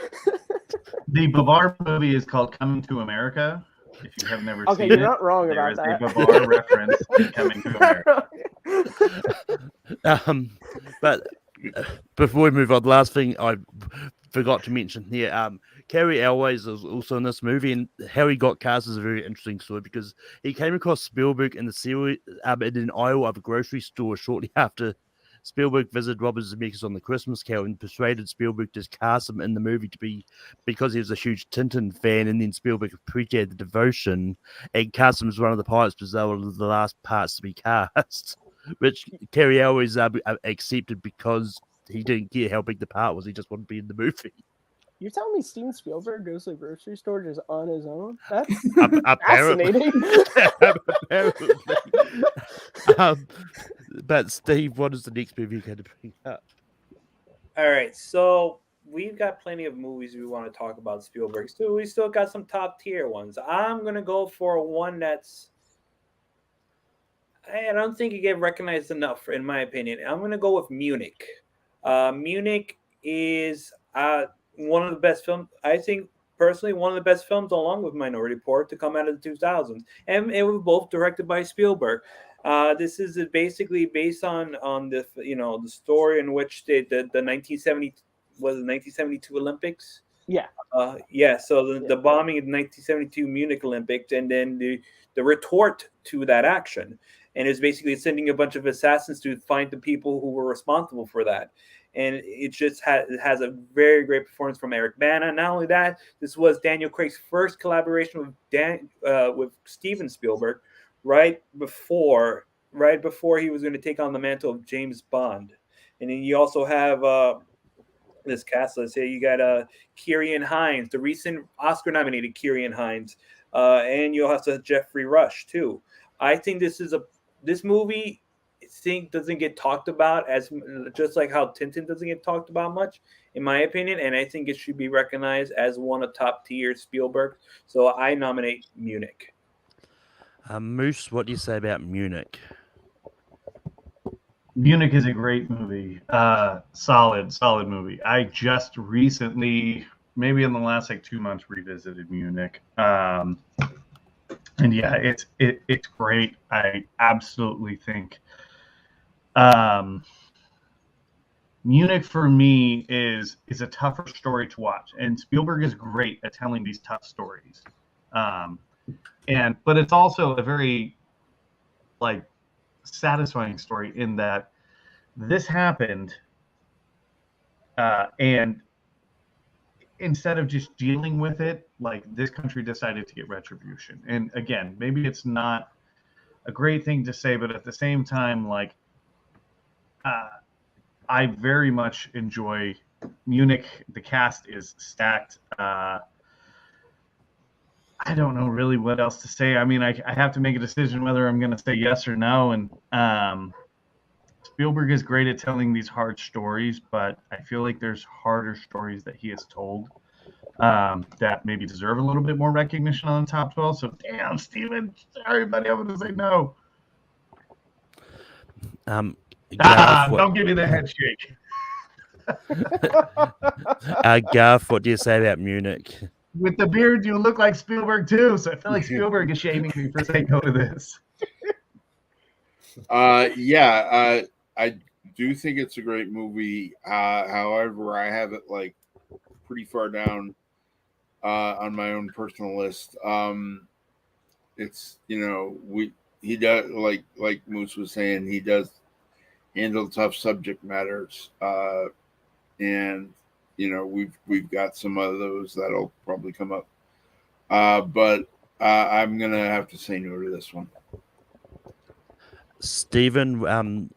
The Babar movie is called Coming to America. If you have never seen it, you're not wrong about there is that. a Babar reference in Coming to America. But before we move on, the last thing I forgot to mention here, Cary Elwes is also in this movie, and how he got cast is a very interesting story because he came across Spielberg in the series in an aisle of a grocery store shortly after Spielberg visited Robert Zemeckis on the Christmas Carol and persuaded Spielberg to cast him in the movie because he was a huge Tintin fan, and then Spielberg appreciated the devotion and cast him as one of the parts because they were the last parts to be cast, which Cary Elwes accepted because he didn't care how big the part was. He just wanted to be in the movie. You're telling me Steven Spielberg goes to the grocery store just on his own? That's Apparently. fascinating. But Steve, what is the next movie you're going to bring up? All right, so we've got plenty of movies we want to talk about Spielberg. So we still got some top tier ones. I'm going to go for one that's I don't think you get recognized enough, in my opinion. I'm going to go with Munich. Munich is one of the best films, I think, personally, one of the best films, along with Minority Report, to come out of the 2000s. And it was both directed by Spielberg. This is basically based on the the story in which the 1972 Olympics. Yeah. So the bombing of the 1972 Munich Olympics, and then the retort to that action. And it's basically sending a bunch of assassins to find the people who were responsible for that. And it just has a very great performance from Eric Bana. Not only that, this was Daniel Craig's first collaboration with Steven Spielberg, right before he was going to take on the mantle of James Bond. And then you also have this cast. Let's say you got Ciarán Hinds, the recent Oscar-nominated Ciarán Hinds, and you also have Jeffrey Rush too. I think this movie doesn't get talked about as just like how Tintin doesn't get talked about much, in my opinion, and I think it should be recognized as one of top tier Spielberg. So I nominate Munich. Moose, what do you say about Munich? Munich is a great movie. Solid movie. I just recently, maybe in the last 2 months, revisited Munich. And yeah, it's great. I absolutely think Munich for me is a tougher story to watch, and Spielberg is great at telling these tough stories. But it's also a very satisfying story in that this happened, and instead of just dealing with it, this country decided to get retribution. And again, maybe it's not a great thing to say, but at the same time, I very much enjoy Munich. The cast is stacked. I don't know really what else to say. I mean, I have to make a decision whether I'm going to say yes or no. And Spielberg is great at telling these hard stories, but I feel like there's harder stories that he has told that maybe deserve a little bit more recognition on the top 12. So, damn, Steven, sorry, buddy, I'm going to say no. Don't give me the head shake. Garth, what do you say about Munich? With the beard, you look like Spielberg too. So I feel like Spielberg is shaming me for saying no to this. I do think it's a great movie. However, I have it like pretty far down on my own personal list. It's he does like Moose was saying, he does handle tough subject matters, and we've got some of those that'll probably come up, but I'm gonna have to say no to this one. Stephen,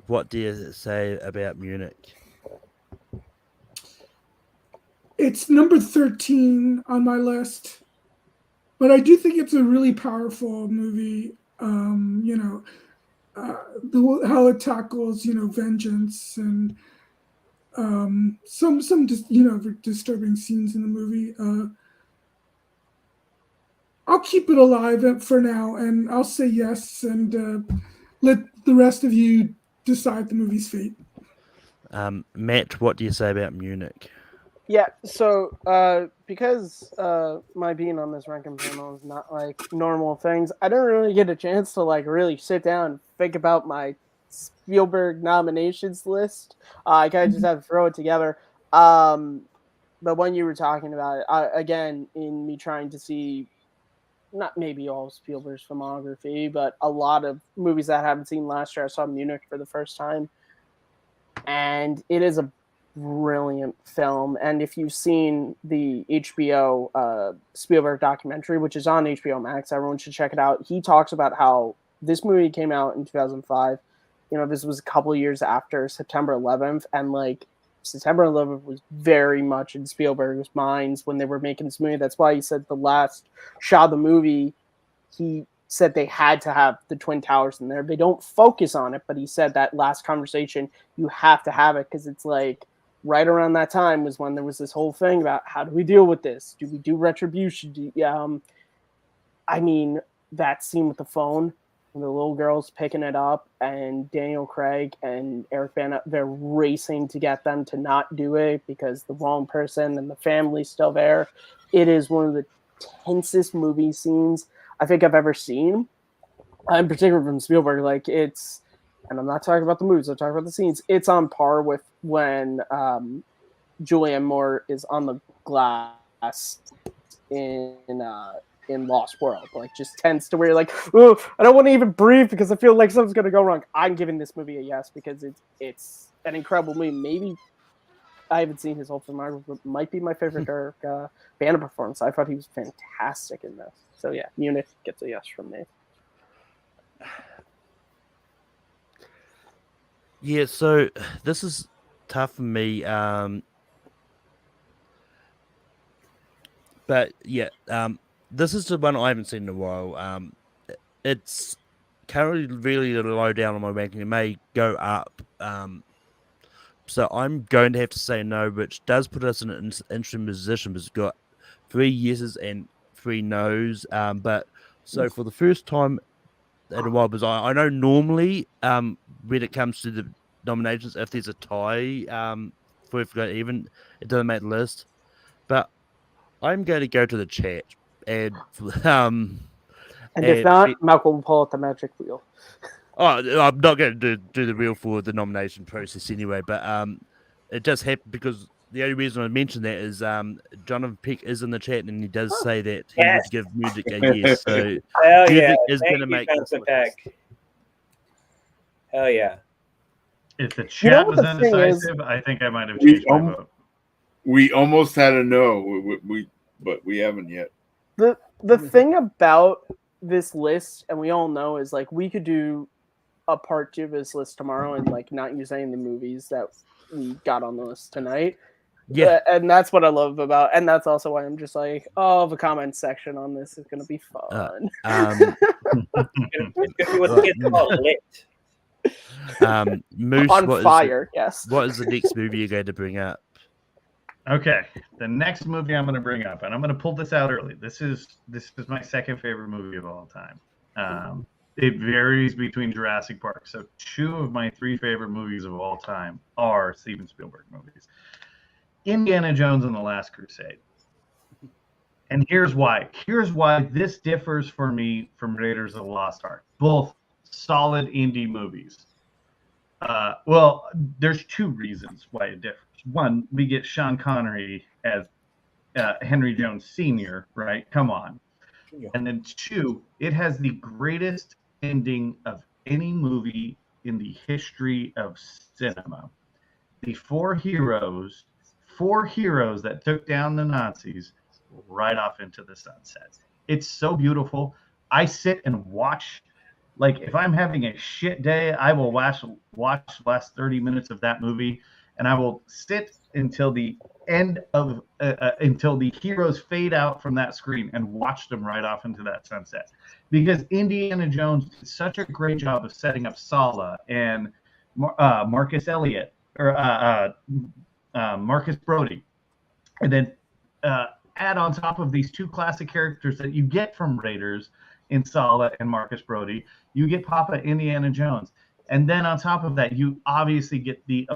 what do you say about Munich? It's number 13 on my list, but I do think it's a really powerful movie. How it tackles, vengeance and some disturbing scenes in the movie. I'll keep it alive for now, and I'll say yes, and let the rest of you decide the movie's fate. Matt, what do you say about Munich? Yeah, so because my being on this ranking panel is not like normal things, I didn't really get a chance to like really sit down and think about my Spielberg nominations list. I kind of just had to throw it together. But when you were talking about it, again, in me trying to see not maybe all of Spielberg's filmography, but a lot of movies that I haven't seen last year, I saw Munich for the first time. And it is a brilliant film. And if you've seen the HBO Spielberg documentary, which is on HBO Max, everyone should check it out. He talks about how this movie came out in 2005. This was a couple of years after September 11th. And like September 11th was very much in Spielberg's minds when they were making this movie. That's why he said the last shot of the movie, he said they had to have the Twin Towers in there. They don't focus on it, but he said that last conversation, you have to have it because it's like right around that time was when there was this whole thing about how do we deal with this? Do we do retribution? I mean, that scene with the phone, when the little girl's picking it up and Daniel Craig and Eric Bana, they're racing to get them to not do it because the wrong person and the family's still there. It is one of the tensest movie scenes I think I've ever seen. In particular from Spielberg, like it's, and I'm not talking about the movies, I'm talking about the scenes. It's on par with when Julianne Moore is on the glass in Lost World, like just tense to where you're like, oh, I don't want to even breathe because I feel like something's gonna go wrong. I'm giving this movie a yes because it's an incredible movie. Maybe I haven't seen his whole filmography, but might be my favorite Eric Bana performance. I thought he was fantastic in this. So yeah, Munich gets a yes from me. Yeah, so this is tough for me. But yeah, this is the one I haven't seen in a while. It's currently really low down on my ranking. It may go up. So I'm going to have to say no, which does put us in an interesting position because we've got 3 yeses and 3 no's. But so for the first time in a while, because I know normally when it comes to the nominations, if there's a tie, for if got even, it doesn't make the list. But I'm going to go to the chat and if not, Malcolm will pull out the magic wheel. Oh, I'm not going to do the wheel for the nomination process anyway, but it does happen because the only reason I mentioned that is Jonathan Peck is in the chat and he does say that he would give Munich a yes. So hell Munich yeah. is going to make this list. Hell yeah. If the chat was indecisive, I think I might have changed my vote. We almost had a no, but we haven't yet. The thing about this list, and we all know, is like we could do a part 2 of this list tomorrow and like not use any of the movies that we got on the list tonight. Yeah, and that's what I love about, and that's also why I'm just like, oh, the comment section on this is gonna be fun. Moose, on fire. Yes. What is the next movie you're going to bring up? Okay, the next movie I'm going to bring up, and I'm going to pull this out early. This is my second favorite movie of all time. It varies between Jurassic Park. So 2 of my 3 favorite movies of all time are Steven Spielberg movies. Indiana Jones and the Last Crusade. And here's why. Here's why this differs for me from Raiders of the Lost Ark. Both solid indie movies. Well, there's two reasons why it differs. One, we get Sean Connery as Henry Jones Sr., right? Come on. Yeah. And then two, it has the greatest ending of any movie in the history of cinema. The four heroes that took down the Nazis right off into the sunset. It's so beautiful. I sit and watch. Like, if I'm having a shit day, I will watch the last 30 minutes of that movie, and I will sit until the end of until the heroes fade out from that screen and watch them right off into that sunset. Because Indiana Jones did such a great job of setting up Sala and Marcus Elliott or Marcus Brody, and then add on top of these two classic characters that you get from Raiders in Sala and Marcus Brody, you get Papa Indiana Jones, and then on top of that, you obviously get the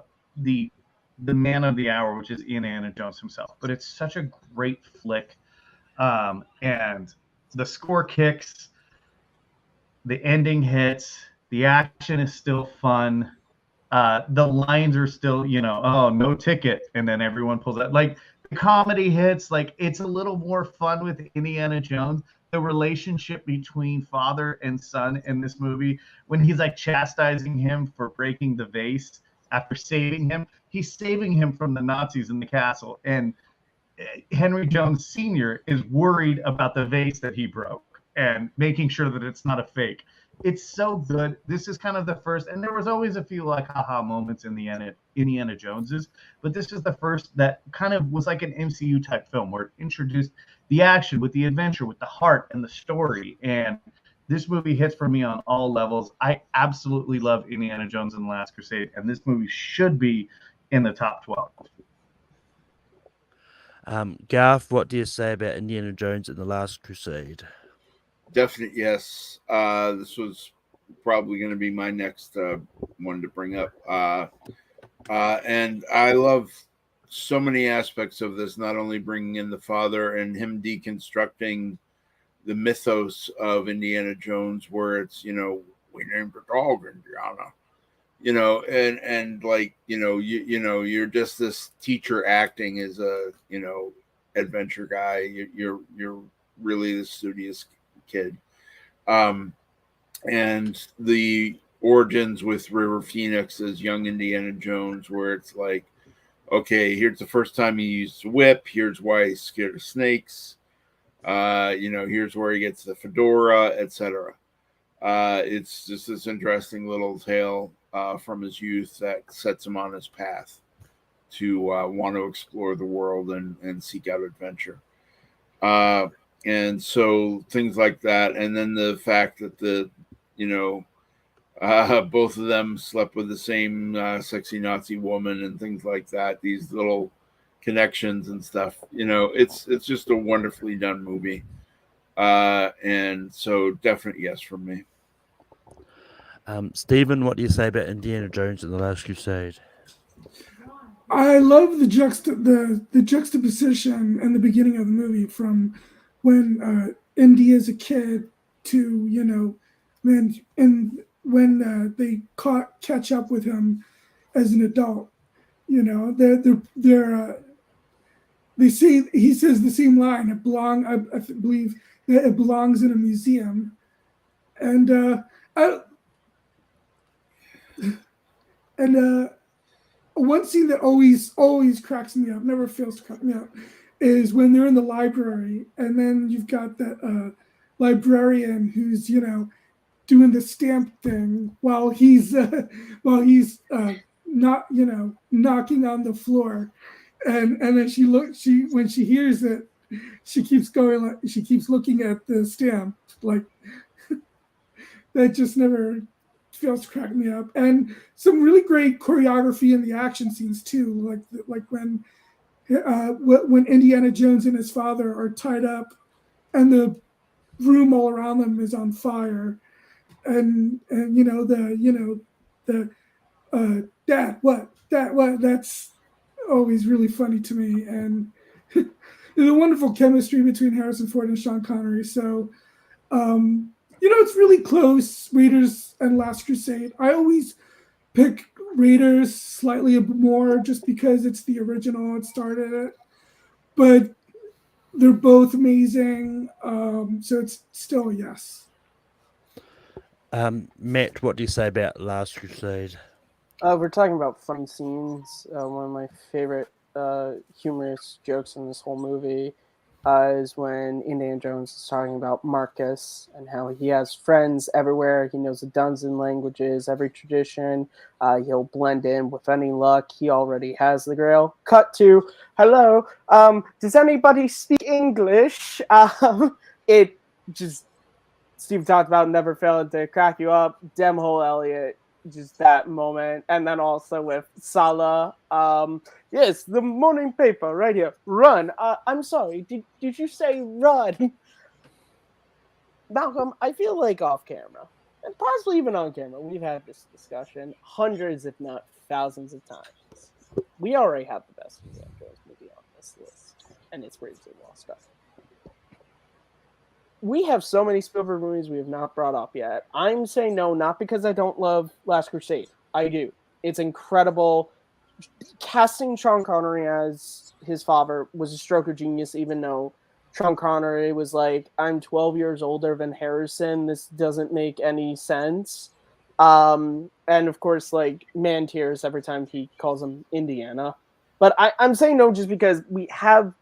man of the hour, which is Indiana Jones himself. But it's such a great flick, and the score kicks, the ending hits, the action is still fun. The lines are still, oh, no ticket, and then everyone pulls out. Like, the comedy hits, like, it's a little more fun with Indiana Jones. The relationship between father and son in this movie, when he's like chastising him for breaking the vase after saving him, he's saving him from the Nazis in the castle. And Henry Jones Sr. is worried about the vase that he broke and making sure that it's not a fake. It's so good. This is kind of the first, and there was always a few like haha moments in the Indiana Joneses, but this is the first that kind of was like an MCU type film where it introduced the action with the adventure, with the heart and the story. And this movie hits for me on all levels. I absolutely love Indiana Jones and the Last Crusade, and this movie should be in the top 12. Garth, what do you say about Indiana Jones and the Last Crusade? Definite yes. This was probably going to be my next one to bring up. And I love so many aspects of this, not only bringing in the father and him deconstructing the mythos of Indiana Jones, where it's, we named a dog Indiana, and like, you're just this teacher acting as a, adventure guy. You're really the studious kid. And the origins with River Phoenix as young Indiana Jones, where it's like, okay, here's the first time he used a whip. Here's why he's scared of snakes. Here's where he gets the fedora, etc. It's just this interesting little tale from his youth that sets him on his path to want to explore the world and seek out adventure. And so things like that. And then the fact that both of them slept with the same sexy Nazi woman and things like that. These little connections and stuff. It's just a wonderfully done movie. And so definite yes from me. Stephen, what do you say about Indiana Jones and the Last Crusade? I love the juxtaposition in the beginning of the movie from when Indy is a kid to when they catch up with him as an adult. They say, he says the same line. I believe that it belongs in a museum, and one scene that always cracks me up, never fails to crack me up, is when they're in the library, and then you've got that librarian who's doing the stamp thing while he's not knocking on the floor, and then when she hears it, she keeps looking at the stamp like that. Just never fails to crack me up. And some really great choreography in the action scenes too, like when Indiana Jones and his father are tied up and the room all around them is on fire, and dad, what, that's always really funny to me. And there's a wonderful chemistry between Harrison Ford and Sean Connery. So it's really close, Raiders and Last Crusade. I always pick Raiders slightly more just because it's the original. It started it, but they're both amazing. So it's still a yes. Matt, what do you say about Last Crusade? We're talking about fun scenes. One of my favorite humorous jokes in this whole movie is when Indiana Jones is talking about Marcus and how he has friends everywhere. He knows a dozen languages, every tradition. He'll blend in with any luck. He already has the Grail. Cut to, hello, does anybody speak English? It just, Steve talked about never failing to crack you up. Demhole Elliott, just that moment. And then also with Salah, yes, the morning paper right here. Run. I'm sorry. Did you say run? Malcolm, I feel like off camera, and possibly even on camera, we've had this discussion hundreds, if not thousands of times. We already have the best Indiana Jones movie on this list, and it's Raiders of the Lost Ark. We have so many Spielberg movies we have not brought up yet. I'm saying no, not because I don't love Last Crusade. I do. It's incredible. Casting Sean Connery as his father was a stroke of genius, even though Sean Connery was like, I'm 12 years older than Harrison. This doesn't make any sense. And of course, like, man tears every time he calls him Indiana. But I'm saying no just because we have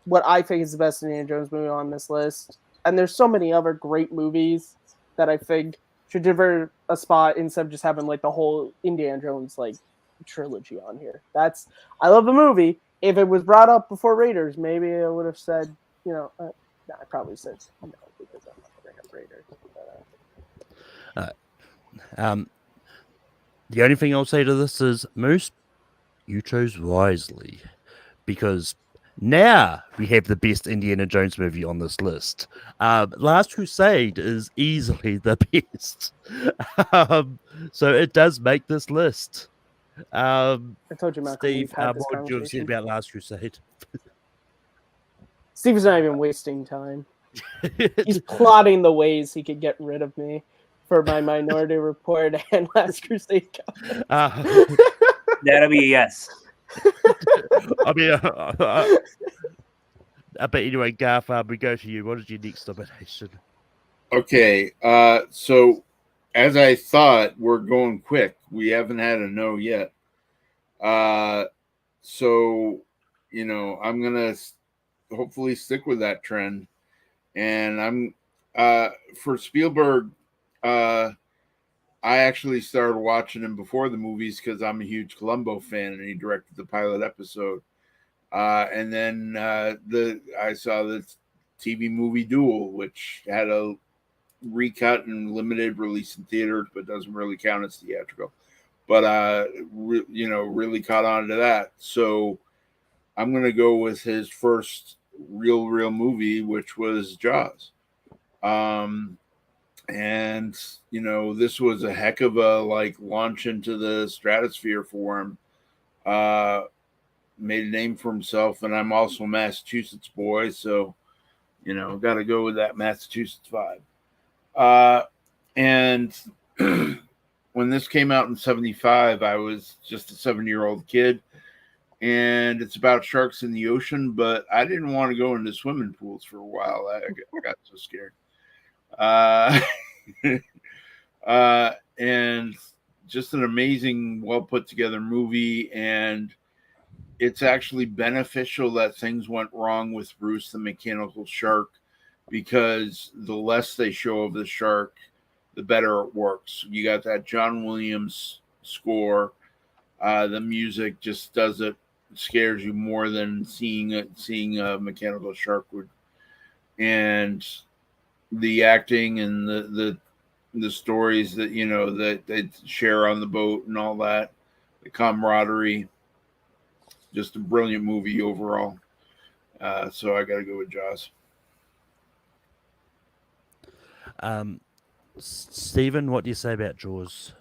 what I think is the best Indiana Jones movie on this list. And there's so many other great movies that I think should deserve a spot instead of just having like the whole Indiana Jones like trilogy on here. I love the movie. If it was brought up before Raiders, maybe I would have said, I probably said no because I'm not going to bring up Raiders. But, The only thing I'll say to this is, Moose, you chose wisely, because now we have the best Indiana Jones movie on this list. Last Crusade is easily the best. So it does make this list. I told you, Malcolm, Steve, we've had this what would you have said conversation. about Last Crusade? Steve is not even wasting time. He's plotting the ways he could get rid of me for my Minority Report and Last Crusade. That'll be a yes. I mean, but anyway, Garth, we go to you. What is your next nomination? Okay, so as I thought, we're going quick. We haven't had a no yet. So, I'm going to hopefully stick with that trend. And I'm for Spielberg, I actually started watching him before the movies because I'm a huge Columbo fan, and he directed the pilot episode. And then I saw the TV movie Duel, which had a recut and limited release in theaters, but doesn't really count as theatrical. But really caught on to that. So I'm going to go with his first real movie, which was Jaws. And this was a heck of a launch into the stratosphere for him. Made a name for himself, and I'm also a Massachusetts boy, so got to go with that Massachusetts vibe. And when this came out in 1975, I was just a 7-year-old kid, and it's about sharks in the ocean, but I didn't want to go into swimming pools for a while. I got so scared. And just an amazing, well put together movie. And it's actually beneficial that things went wrong with Bruce the Mechanical Shark, because the less they show of the shark, the better it works. You got that John Williams score. The music just does it, scares you more than seeing a mechanical shark would. And the acting and the stories that that they share on the boat and all that, the camaraderie, just a brilliant movie overall. So I got to go with Jaws. Stephen, what do you say about Jaws?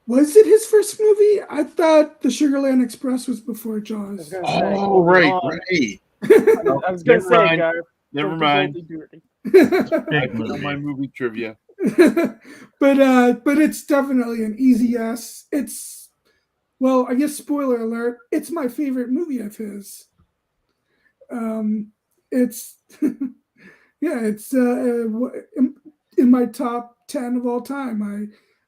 Was it his first movie? I thought The Sugarland Express was before Jaws. Oh, right. I was going to say, Garth. Never mind. Big On my movie. movie trivia. but it's definitely an easy yes. It's, well, I guess spoiler alert, it's my favorite movie of his. It's yeah, it's in my top 10 of all time. I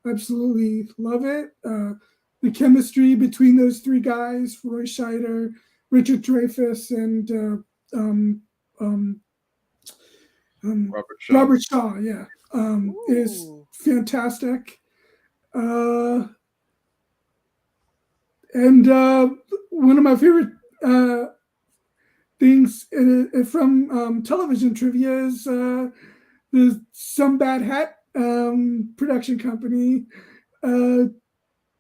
absolutely love it. The chemistry between those three guys, Roy Scheider, Richard Dreyfuss, and Robert Shaw, yeah, is fantastic. And one of my favorite things from television trivia is the Some Bad Hat production company,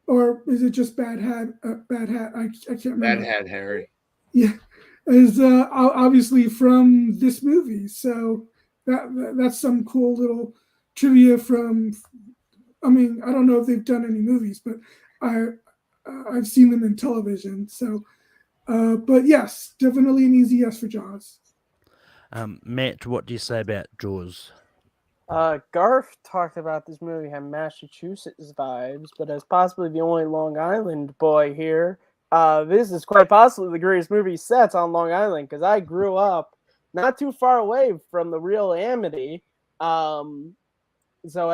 or is it just Bad Hat? Bad Hat. I can't remember. Bad Hat Harry. Yeah, is obviously from this movie. So that's some cool little trivia from. I mean, I don't know if they've done any movies, but I've seen them in television. So, but yes, definitely an easy yes for Jaws. Matt, what do you say about Jaws? Garth talked about this movie had Massachusetts vibes, but as possibly the only Long Island boy here, this is quite possibly the greatest movie set on Long Island, because I grew up not too far away from the real Amity. So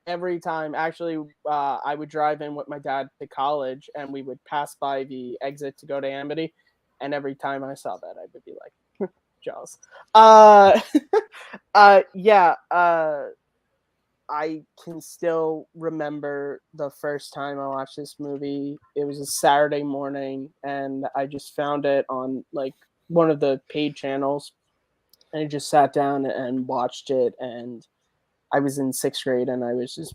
every time, actually, I would drive in with my dad to college, and we would pass by the exit to go to Amity, and every time I saw that, I would be like, Jaws. Yeah. I can still remember the first time I watched this movie. It was a Saturday morning, and I just found it on like one of the paid channels, and I just sat down and watched it. And I was in 6th grade, and I was just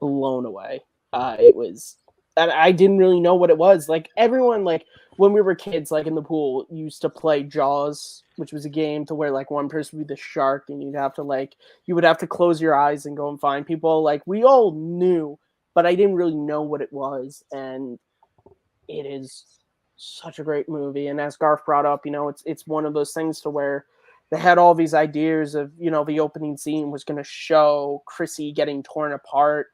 blown away. It was, and I didn't really know what it was. Like everyone, like when we were kids, like in the pool, used to play Jaws, which was a game to where like one person would be the shark, and you would have to close your eyes and go and find people. Like we all knew, but I didn't really know what it was. And it is such a great movie. And as Garth brought up, it's one of those things to where they had all these ideas of, the opening scene was going to show Chrissy getting torn apart,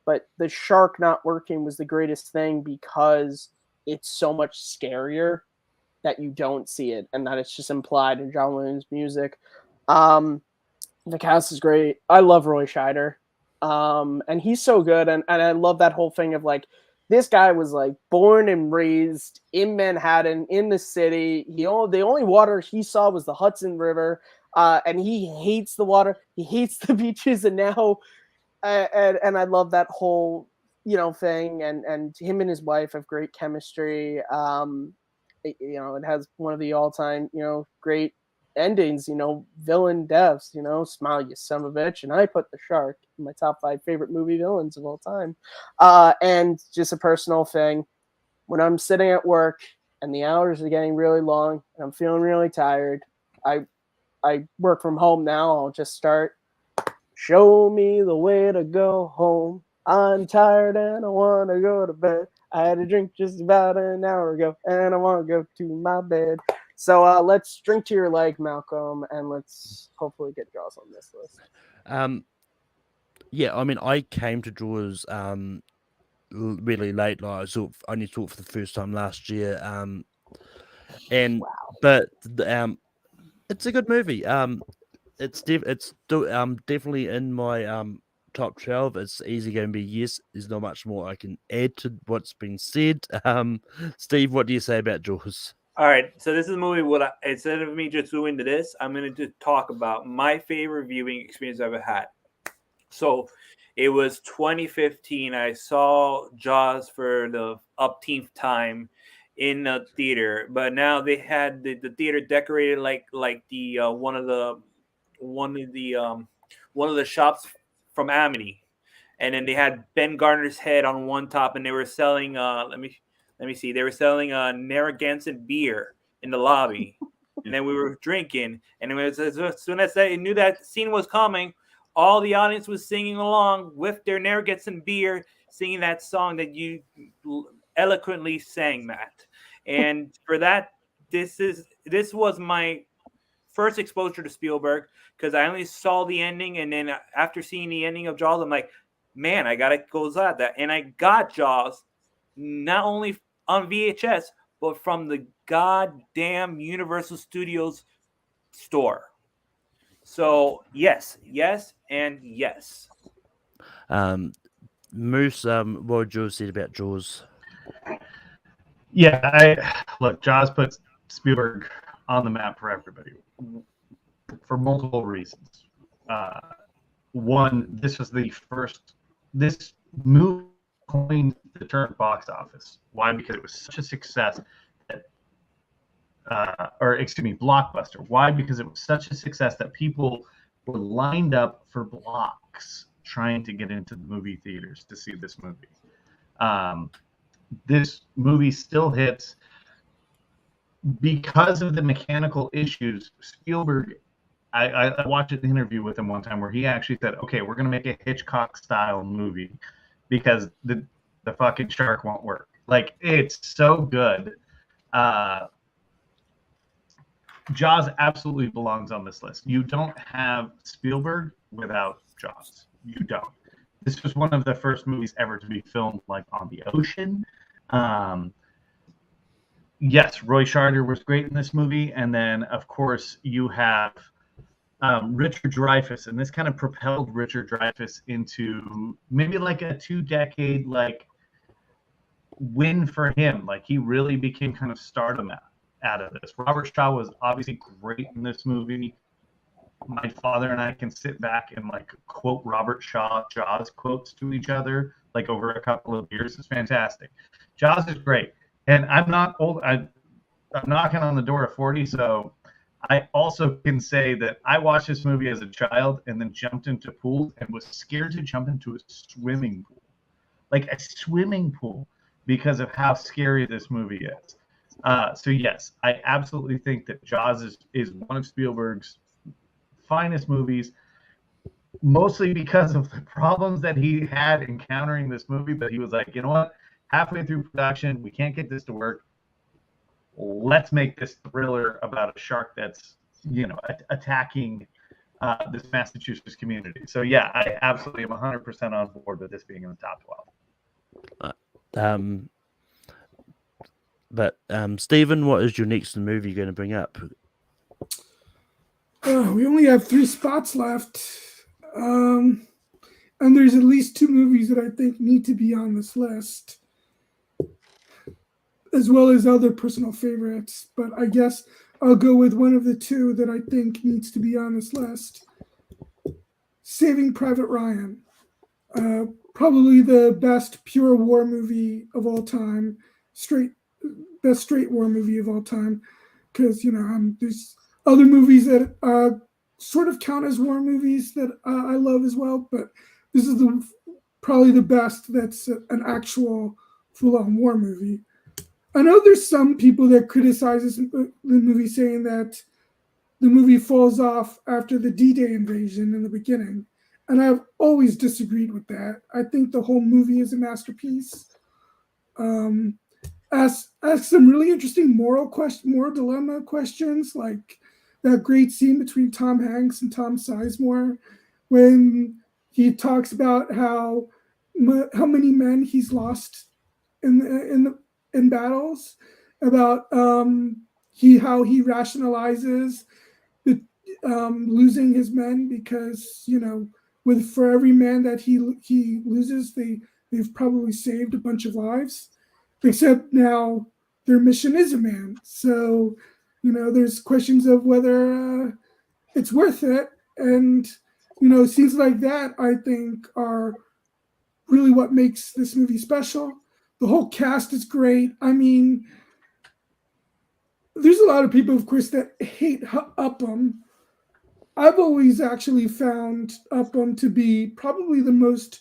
but the shark not working was the greatest thing because it's so much scarier that you don't see it, and that it's just implied in John Williams' music. The cast is great. I love Roy Scheider. And he's so good, and I love that whole thing of like, this guy was like born and raised in Manhattan, in the city. The only water he saw was the Hudson River, and he hates the water. He hates the beaches, and now, and I love that whole thing. And him and his wife have great chemistry. It has one of the all-time great endings. Villain deaths. Smile, you son of a bitch, and I put the shark in my top 5 favorite movie villains of all time. And just a personal thing, when I'm sitting at work and the hours are getting really long and I'm feeling really tired, I work from home now. I'll just start, show me the way to go home. I'm tired and I want to go to bed. I had a drink just about an hour ago and I want to go to my bed. So let's drink to your leg, Malcolm, and let's hopefully get Jaws on this list. Yeah, I mean, I came to Jaws really late. Like I only saw it for the first time last year. But it's a good movie. It's definitely in my top 12. It's easy going to be yes. There's not much more I can add to what's been said. Steve, what do you say about Jaws? All right, so this is a movie. Instead of me just doing this, I'm going to just talk about my favorite viewing experience I've ever had. So it was 2015. I saw Jaws for the upteenth time in a theater, but now they had the theater decorated like the one of the shops from Amity, and then they had Ben Gardner's head on one top, and they were selling let me see, they were selling Narragansett beer in the lobby, and then we were drinking, and as soon as I knew that scene was coming, all the audience was singing along with their Narragansett beer, singing that song that you eloquently sang, Matt. And for that, this was my first exposure to Spielberg, because I only saw the ending, and then after seeing the ending of Jaws, I'm like, man, I gotta go at that, and I got Jaws not only on VHS but from the goddamn Universal Studios store. So yes, and yes. Moose, what Joe said about Jaws. Yeah, look, Jaws puts Spielberg on the map for everybody for multiple reasons. One, this movie coined the term box office. Why? Because it was such a success that, blockbuster. Why? Because it was such a success that people were lined up for blocks trying to get into the movie theaters to see this movie. This movie still hits because of the mechanical issues. Spielberg, I watched an interview with him one time where he actually said, okay, we're going to make a Hitchcock style movie because the fucking shark won't work. Like, it's so good. Jaws absolutely belongs on this list. You don't have Spielberg without Jaws. You don't. This was one of the first movies ever to be filmed like on the ocean. Yes, Roy Scheider was great in this movie, and then of course you have Richard Dreyfuss, and this kind of propelled Richard Dreyfuss into maybe like a 2-decade like win for him. Like, he really became kind of stardom out of this. Robert Shaw was obviously great in this movie. My father and I can sit back and like quote Robert Shaw Jaws quotes to each other like over a couple of years. It's fantastic. Jaws is great, and I'm not old. I'm knocking on the door of 40, so I also can say that I watched this movie as a child and then jumped into pools and was scared to jump into a swimming pool, like a swimming pool, because of how scary this movie is. So yes, I absolutely think that Jaws is one of Spielberg's finest movies, mostly because of the problems that he had encountering this movie. But he was like, you know what? Halfway through production, we can't get this to work. Let's make this thriller about a shark that's, attacking this Massachusetts community. So yeah, I absolutely am 100% on board with this being in the top 12. But Stephen, what is your next movie you're going to bring up? We only have 3 spots left. And there's at least 2 movies that I think need to be on this list, as well as other personal favorites. But I guess I'll go with one of the 2 that I think needs to be on this list. Saving Private Ryan. Probably the best pure war movie of all time. Best straight war movie of all time. Because, there's other movies that sort of count as war movies that I love as well, but this is probably the best that's an actual full-on war movie. I know there's some people that criticize the movie, saying that the movie falls off after the D-Day invasion in the beginning, and I've always disagreed with that. I think the whole movie is a masterpiece. Asks some really interesting moral dilemma questions, like that great scene between Tom Hanks and Tom Sizemore when he talks about how many men he's lost in battles, about how he rationalizes the losing his men because for every man that he loses, they've probably saved a bunch of lives, except now their mission is a man. So there's questions of whether it's worth it. And, scenes like that, I think, are really what makes this movie special. The whole cast is great. I mean, there's a lot of people, of course, that hate Upham. I've always actually found Upham to be probably the most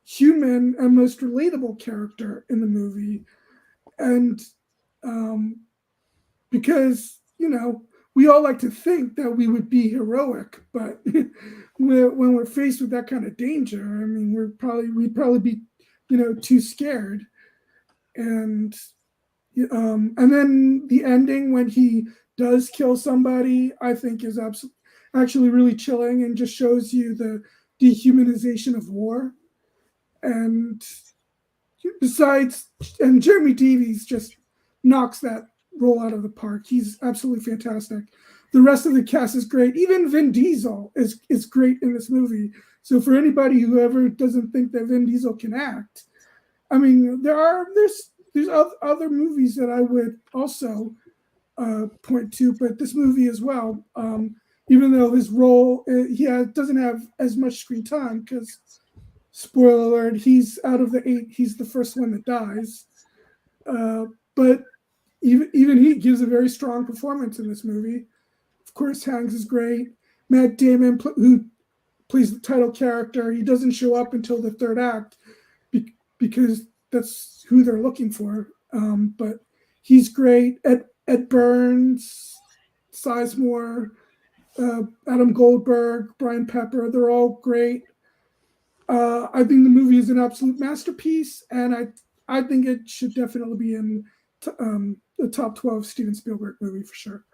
human and most relatable character in the movie. And because, we all like to think that we would be heroic, but when we're faced with that kind of danger, I mean, we'd probably be, too scared. And then the ending when he does kill somebody, I think is actually really chilling and just shows you the dehumanization of war. And besides, and Jeremy Davies just knocks that role out of the park. He's absolutely fantastic. The rest of the cast is great. Even Vin Diesel is great in this movie. So for anybody who ever doesn't think that Vin Diesel can act, I mean, there's other movies that I would also point to, but this movie as well. Even though his role doesn't have as much screen time, because spoiler alert, he's out of the 8, he's the first one that dies. But even he gives a very strong performance in this movie. Of course, Hanks is great. Matt Damon, who plays the title character, he doesn't show up until the third act because that's who they're looking for. But he's great. Ed Burns, Sizemore, Adam Goldberg, Brian Pepper, they're all great. I think the movie is an absolute masterpiece, and I think it should definitely be in the top 12 Steven Spielberg movie for sure.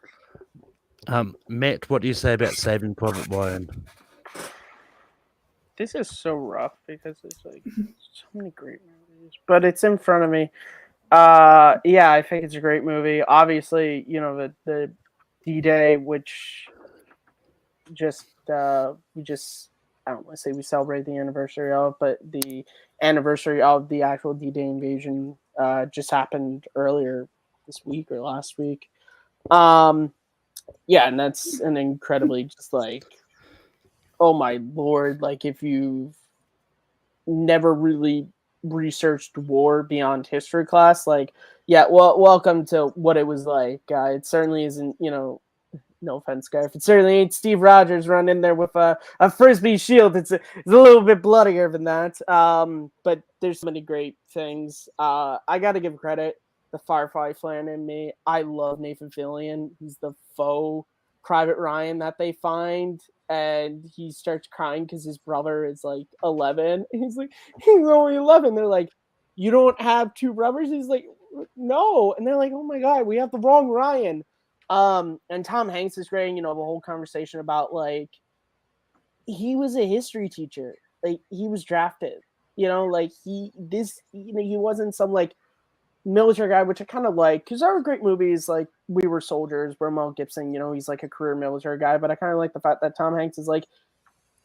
Matt, what do you say about Saving Private Ryan? This is so rough because it's like so many great movies, but it's in front of me. Yeah, I think it's a great movie. Obviously, you know, the D-Day, which we just I don't want to say we celebrate the anniversary of, but the anniversary of the actual D-Day invasion just happened earlier this week or last week. Yeah, and that's an incredibly just like, oh my lord, like if you've never really researched war beyond history class, like, yeah, well, welcome to what it was like. It certainly isn't, you know, no offense, Gareth, it certainly ain't Steve Rogers running in there with a Frisbee shield. It's a little bit bloodier than that. But there's so many great things. I got to give credit. The Firefly fan in me. I love Nathan Fillion. He's the faux Private Ryan that they find, and he starts crying because his brother is like 11. He's like, he's only 11. They're like, you don't have 2 brothers? He's like, no. And they're like, oh my god, we have the wrong Ryan. And Tom Hanks is great. You know, the whole conversation about like he was a history teacher. Like he was drafted. You know, like he wasn't some like military guy, which I kind of like, because there are great movies like We Were Soldiers where Mel Gibson, you know, he's like a career military guy, but I kind of like the fact that Tom Hanks is like,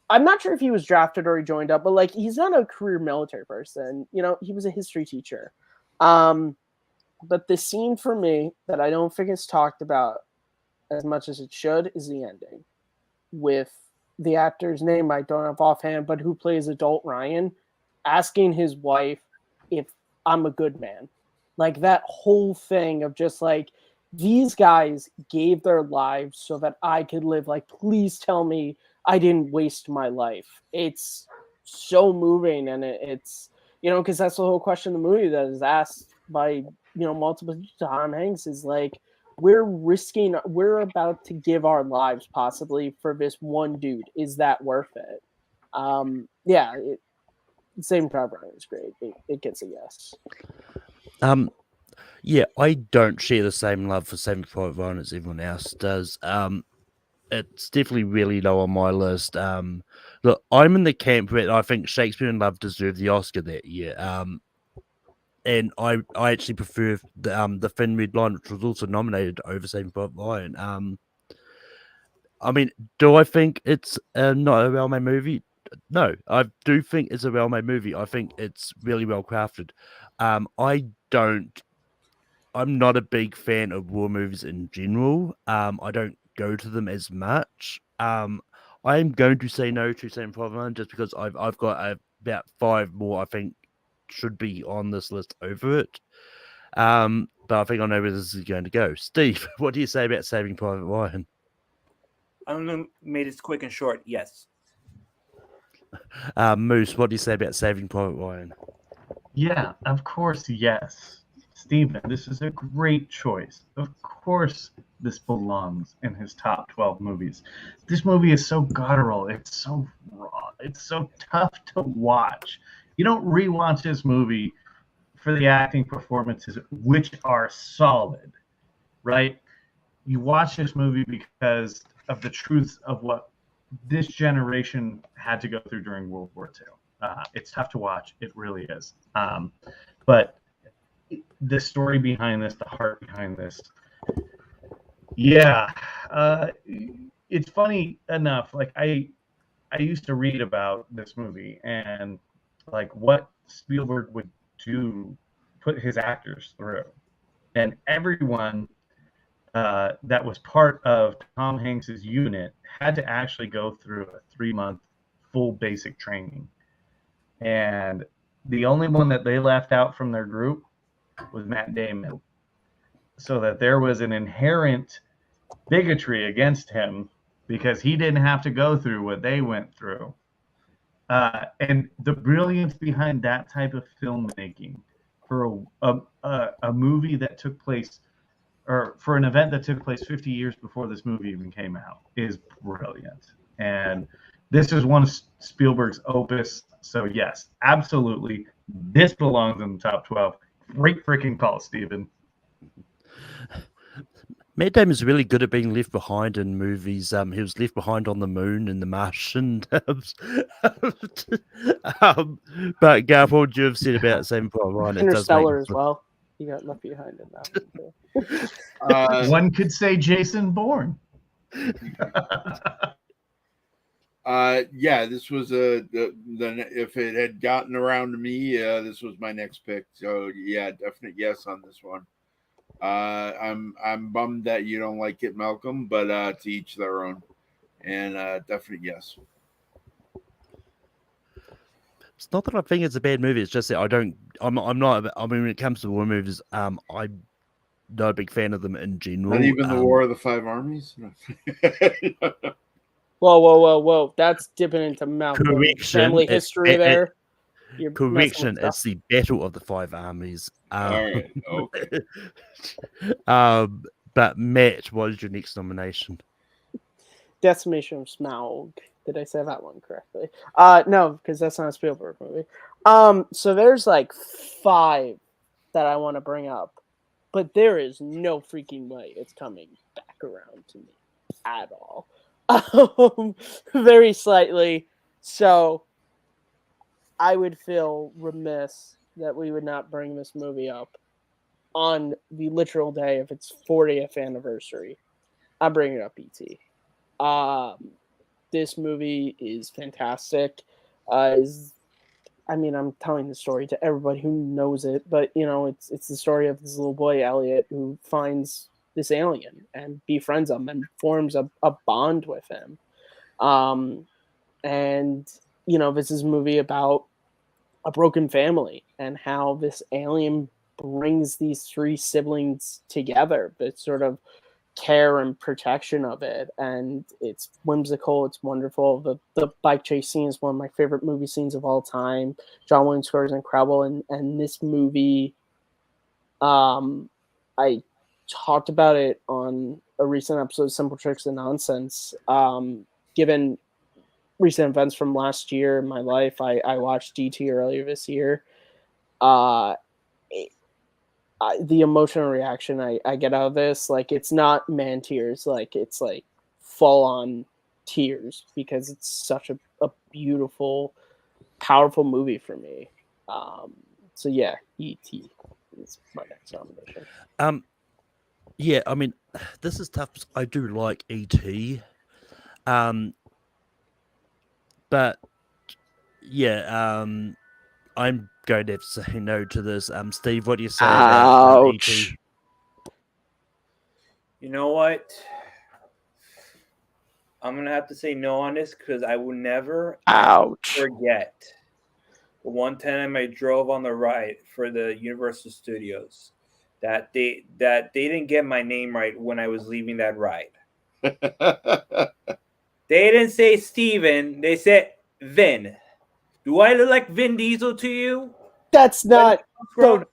I'm not sure if he was drafted or he joined up, but like he's not a career military person, you know, he was a history teacher. But the scene for me that I don't think is talked about as much as it should is the ending with the actor's name I don't have offhand, but who plays adult Ryan asking his wife if I'm a good man. Like that whole thing of just like, these guys gave their lives so that I could live. Like, please tell me I didn't waste my life. It's so moving. And it's, you know, because that's the whole question of the movie that is asked by, you know, multiple Tom Hanks is like, we're about to give our lives possibly for this one dude. Is that worth it? Yeah, Saving Private Ryan is great. It gets a yes. Yeah, I don't share the same love for Saving Private Ryan as everyone else does. It's definitely really low on my list. Look, I'm in the camp where I think Shakespeare in Love deserved the Oscar that year. And I actually prefer the Thin Red Line, which was also nominated over Saving Private Ryan. I mean, do I think it's not a well-made movie? No, I do think it's a well-made movie. I think it's really well crafted. I'm not a big fan of war movies in general. I don't go to them as much. I am going to say no to Saving Private Ryan just because I've got about 5 more I think should be on this list over it. But I think I know where this is going to go. Steve, what do you say about Saving Private Ryan? I'm going to make it quick and short. Yes. Moose, what do you say about Saving Private Ryan? Yeah, of course, yes. Steven, this is a great choice. Of course, this belongs in his top 12 movies. This movie is so guttural. It's so raw. It's so tough to watch. You don't rewatch this movie for the acting performances, which are solid, right? you watch this movie because of the truths of what this generation had to go through during World War II. It's tough to watch. It really is. But the story behind this, the heart behind this, yeah. It's funny enough. Like I used to read about this movie and like what Spielberg would do, put his actors through, and everyone that was part of Tom Hanks's unit had to actually go through a 3-month full basic training. And the only one that they left out from their group was Matt Damon. So that there was an inherent bigotry against him because he didn't have to go through what they went through. And the brilliance behind that type of filmmaking for a movie that took place, or for an event that took place 50 years before this movie even came out, is brilliant. And this is one of Spielberg's opus. So yes, absolutely, this belongs in the top 12. Great freaking call, Steven. Matt Damon's really good at being left behind in movies. He was left behind on the moon in The Martian. But Garth, what would you have said about Saving Private Ryan? Interstellar as well. He got left behind in that one too. One could say Jason Bourne. Yeah, this was if it had gotten around to me, this was my next pick. So yeah, definite yes on this one. I'm bummed that you don't like it, Malcolm, but to each their own. And definite yes. It's not that I think it's a bad movie. It's just that I'm not. I mean, when it comes to war movies, I'm not a big fan of them in general. Not even the War of the Five Armies. Whoa! That's dipping into Malcolm family history there. Correction, it's the Battle of the Five Armies. All right. Okay. But Matt, what is your next nomination? Decimation of Smaug. Did I say that one correctly? No, because that's not a Spielberg movie. So there's like 5 that I want to bring up, but there is no freaking way it's coming back around to me at all. Very slightly. So I would feel remiss that we would not bring this movie up on the literal day of its 40th anniversary. I'm bringing up E.T. This movie is fantastic. I'm telling the story to everybody who knows it, but it's the story of this little boy Elliot who finds this alien and befriends him and forms a bond with him. This is a movie about a broken family and how this alien brings these 3 siblings together, but sort of care and protection of it. And it's whimsical, it's wonderful. The bike chase scene is one of my favorite movie scenes of all time. John Williams score is incredible. And this movie, I talked about it on a recent episode of Simple Tricks and Nonsense. Given recent events from last year in my life, I watched DT earlier this year. The emotional reaction I get out of this, like, it's not man tears, like it's like full on tears because it's such a beautiful, powerful movie for me. So yeah, E.T. is my next nomination. Yeah, I mean, this is tough. I do like E.T. But yeah, I'm going to have to say no to this. Steve, what do you say about E.T.? You know what? I'm going to have to say no on this because I will never forget the one time I drove on the ride for the Universal Studios that they didn't get my name right when I was leaving that ride. They didn't say Steven. They said Vin. Do I look like Vin Diesel to you? That's not the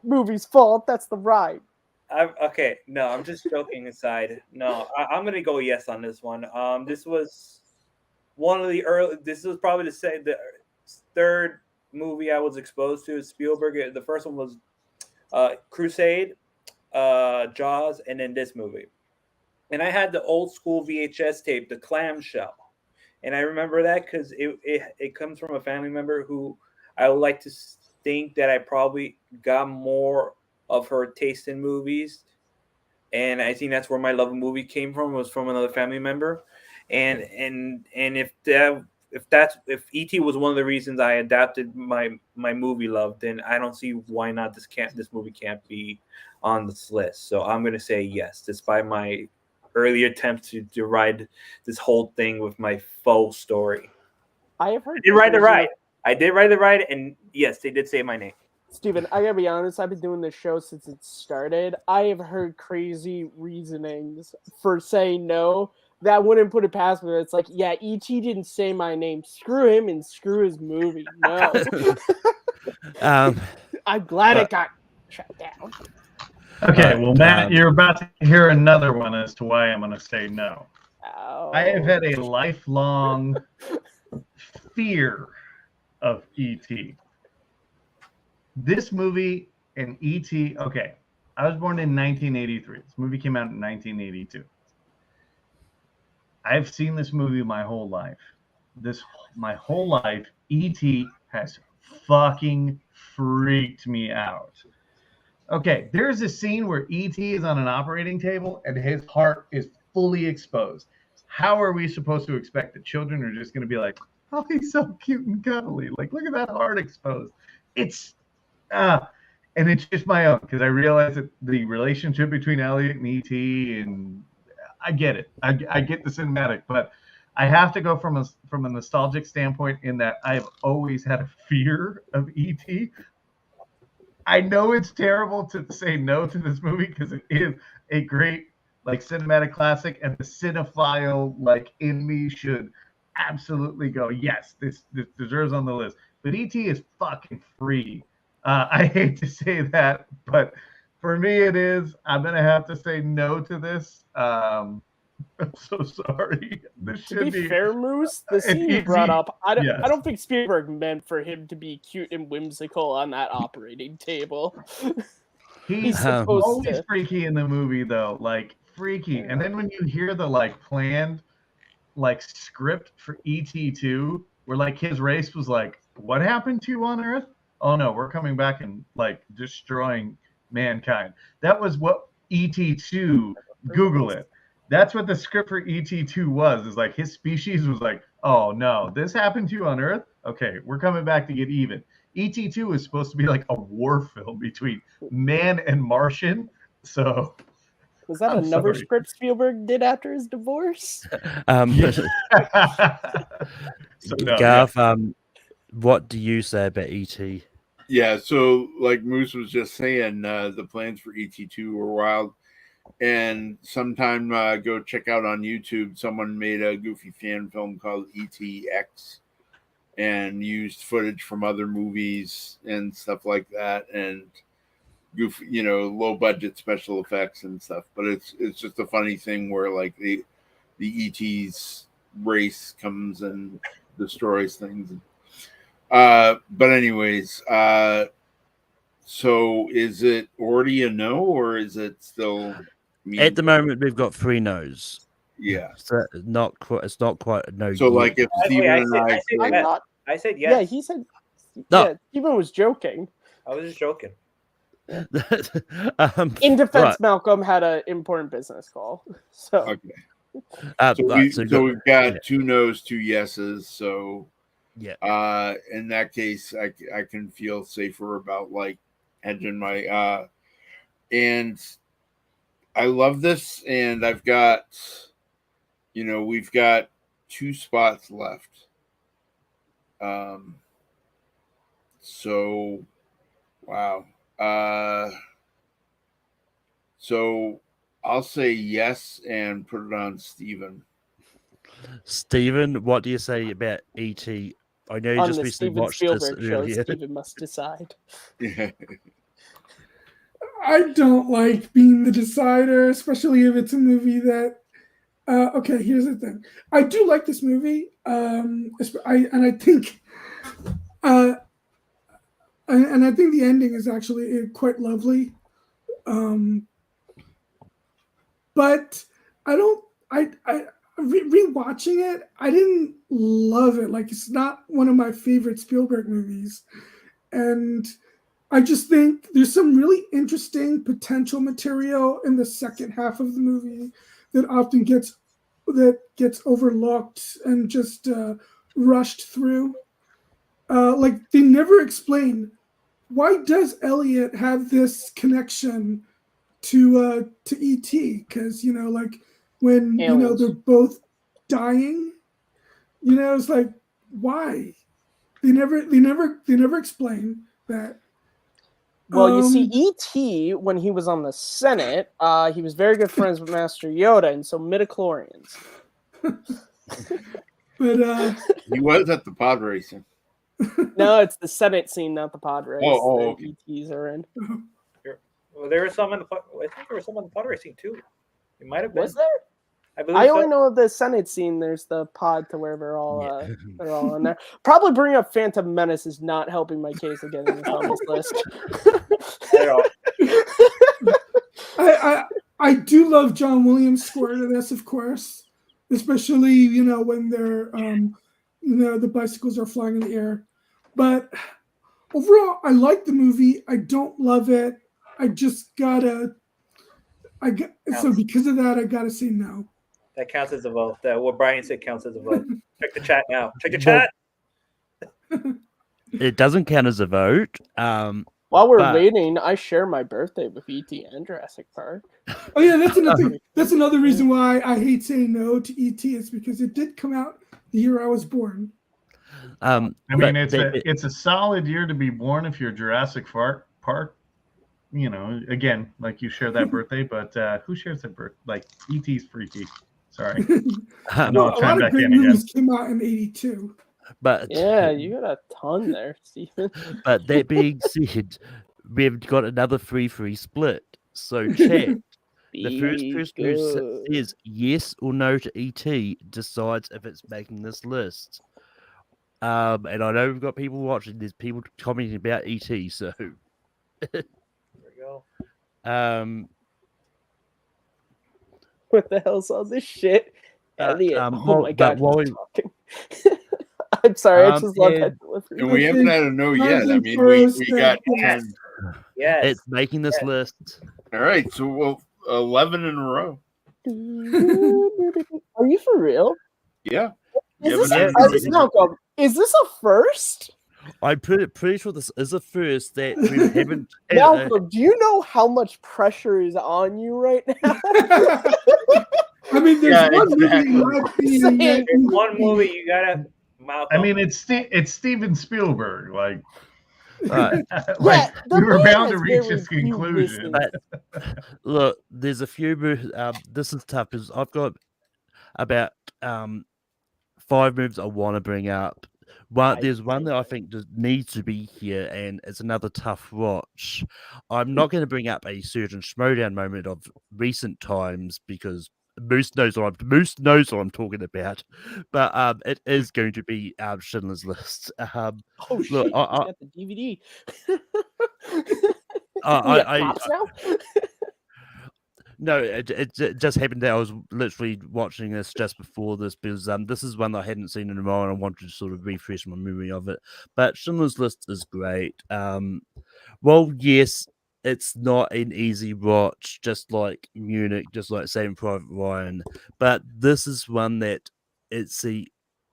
movie's fault. That's the ride. Okay, no, I'm just joking aside. No, I'm gonna go yes on this one. This was one of the early. This was probably the third movie I was exposed to. Spielberg. The first one was Crusade, Jaws, and then this movie. and I had the old school VHS tape, the clamshell, and I remember that because it comes from a family member who I would like to think that I probably got more of her taste in movies, and I think that's where my love of movie came from, was from another family member, and if ET was one of the reasons I adapted my movie love, then I don't see why not this movie can't be on this list. So I'm gonna say yes, despite my early attempt to ride this whole thing with my faux story. I have heard. I did ride the ride. I did ride the ride, and yes, they did say my name. Steven, I gotta be honest, I've been doing this show since it started. I have heard crazy reasonings for saying no. That wouldn't put it past me. It's like, yeah, E.T. didn't say my name. Screw him and screw his movie. No. I'm glad it got shut down. Okay, well, Matt, you're about to hear another one as to why I'm going to say no. Oh. I have had a lifelong fear of E.T. This movie and E.T. Okay, I was born in 1983. This movie came out in 1982. I've seen this movie my whole life. My whole life, E.T. has fucking freaked me out. Okay, there's a scene where E.T. is on an operating table and his heart is fully exposed. How are we supposed to expect that children are just going to be like, oh, he's so cute and cuddly. Like, look at that heart exposed. It's, and it's just my own, because I realize that the relationship between Elliot and E.T. and I get it. I get the cinematic, but I have to go from a nostalgic standpoint in that I've always had a fear of E.T. I know it's terrible to say no to this movie because it is a great cinematic classic, and the cinephile in me should absolutely go, yes, this deserves on the list. But E.T. is fucking free. I hate to say that, but for me it is. I'm gonna have to say no to this. I'm so sorry. This to be fair, Moose, the scene you brought up, I don't think Spielberg meant for him to be cute and whimsical on that operating table. He's supposed always to. Freaky in the movie, though, freaky. And then when you hear the planned script for ET2, where his race was what happened to you on Earth? Oh no, we're coming back and destroying mankind. That was what ET2. Google it. That's what the script for ET2 was. Is his species was oh no, this happened to you on Earth? Okay, we're coming back to get even. ET2 was supposed to be a war film between man and Martian. So was that another script Spielberg did after his divorce? Garth, what do you say about ET? Yeah, so Moose was just saying, the plans for ET2 were wild. And sometime go check out on YouTube. Someone made a goofy fan film called ETX and used footage from other movies and stuff like that, and goofy, low budget special effects and stuff. But it's just a funny thing where the ET's race comes and destroys things. But anyways, so is it already a no, or is it still? At the moment, we've got 3 no's. Yeah, so it's not quite a no. So if Steven I said yes. Yeah, he said. No. Yeah, Steven was joking. I was just joking. In defense, Malcolm had an important business call. So okay. So we've got 2 no's, 2 yeses. So yeah. In that case, I can feel safer about hedging my and I love this, and I've got we've got 2 spots left. So wow. So I'll say yes and put it on Steven. Steven, what do you say about E.T.? I know you just recently watched Spielberg this show, earlier. Steven must decide. Yeah. I don't like being the decider, especially if it's a movie that. Okay, here's the thing. I do like this movie, and I think, and I think the ending is actually quite lovely. But I don't. Rewatching it, I didn't love it. Like, it's not one of my favorite Spielberg movies, and I just think there's some really interesting potential material in the second half of the movie that often gets overlooked and just rushed through. Like, they never explain, why does Elliot have this connection to ET? Because, like, when Aliens. they're both dying, it's like, why? They never explain that. Well, you see, E.T., when he was on the Senate, he was very good friends with Master Yoda, and so midichlorians. But He was at the pod racing. No, it's the Senate scene, not the pod race. Oh, that okay. ETs are in. Well, there was some in the. I think there was some in the pod racing too. It might have been. Was there? I believe I so. only know the Senate scene. There's the pod to where they're all in there. Probably bringing up Phantom Menace is not helping my case of getting this on this list. At all. I do love John Williams' score to this, of course, especially when they're the bicycles are flying in the air. But overall, I like the movie. I don't love it. I just gotta. So because of that, I gotta say no. That counts as a vote. What Brian said counts as a vote. Check the chat now. Check the chat. It doesn't count as a vote. While we're waiting, I share my birthday with E.T. and Jurassic Park. Oh yeah, that's another reason why I hate saying no to E.T. is because it did come out the year I was born. I mean, it's a solid year to be born if you're Jurassic Park. Again, like, you share that birthday, but who shares that birth? Like, E.T.'s freaky. Sorry. A lot of great movies came out in '82. But yeah, you got a ton there, Stephen. But that being said, we've got another 3-3 split. So chat. The first person who says yes or no to ET decides if it's making this list. And I know we've got people watching. There's people commenting about ET. So there we go. What the hell's all this shit? Elliot. Oh my god. I'm sorry, I just love that delivery. And we haven't had a no yet. I mean, we got 10. Yes. It's making this list. All right, so 11 in a row. Are you for real? Yeah. Is this a first? I'm pretty sure this is a first that we haven't. Malcolm, do you know how much pressure is on you right now? I mean, there's one movie you gotta. Malcolm. I mean, it's Steven Spielberg. Like, we the were bound to reach this conclusion. But, look, there's a few. This is tough because I've got about 5 moves I want to bring up. There's one that I think just needs to be here, and it's another tough watch. I'm not going to bring up a certain Schmodown moment of recent times because Moose knows what I'm talking about. But it is going to be Schindler's List. Shit! Look, I got the DVD. No, it just happened that I was literally watching this just before this because this is one that I hadn't seen in a while and I wanted to sort of refresh my memory of it. But Schindler's List is great. Well, yes, it's not an easy watch, just like Munich, just like Saving Private Ryan. But this is one that it's a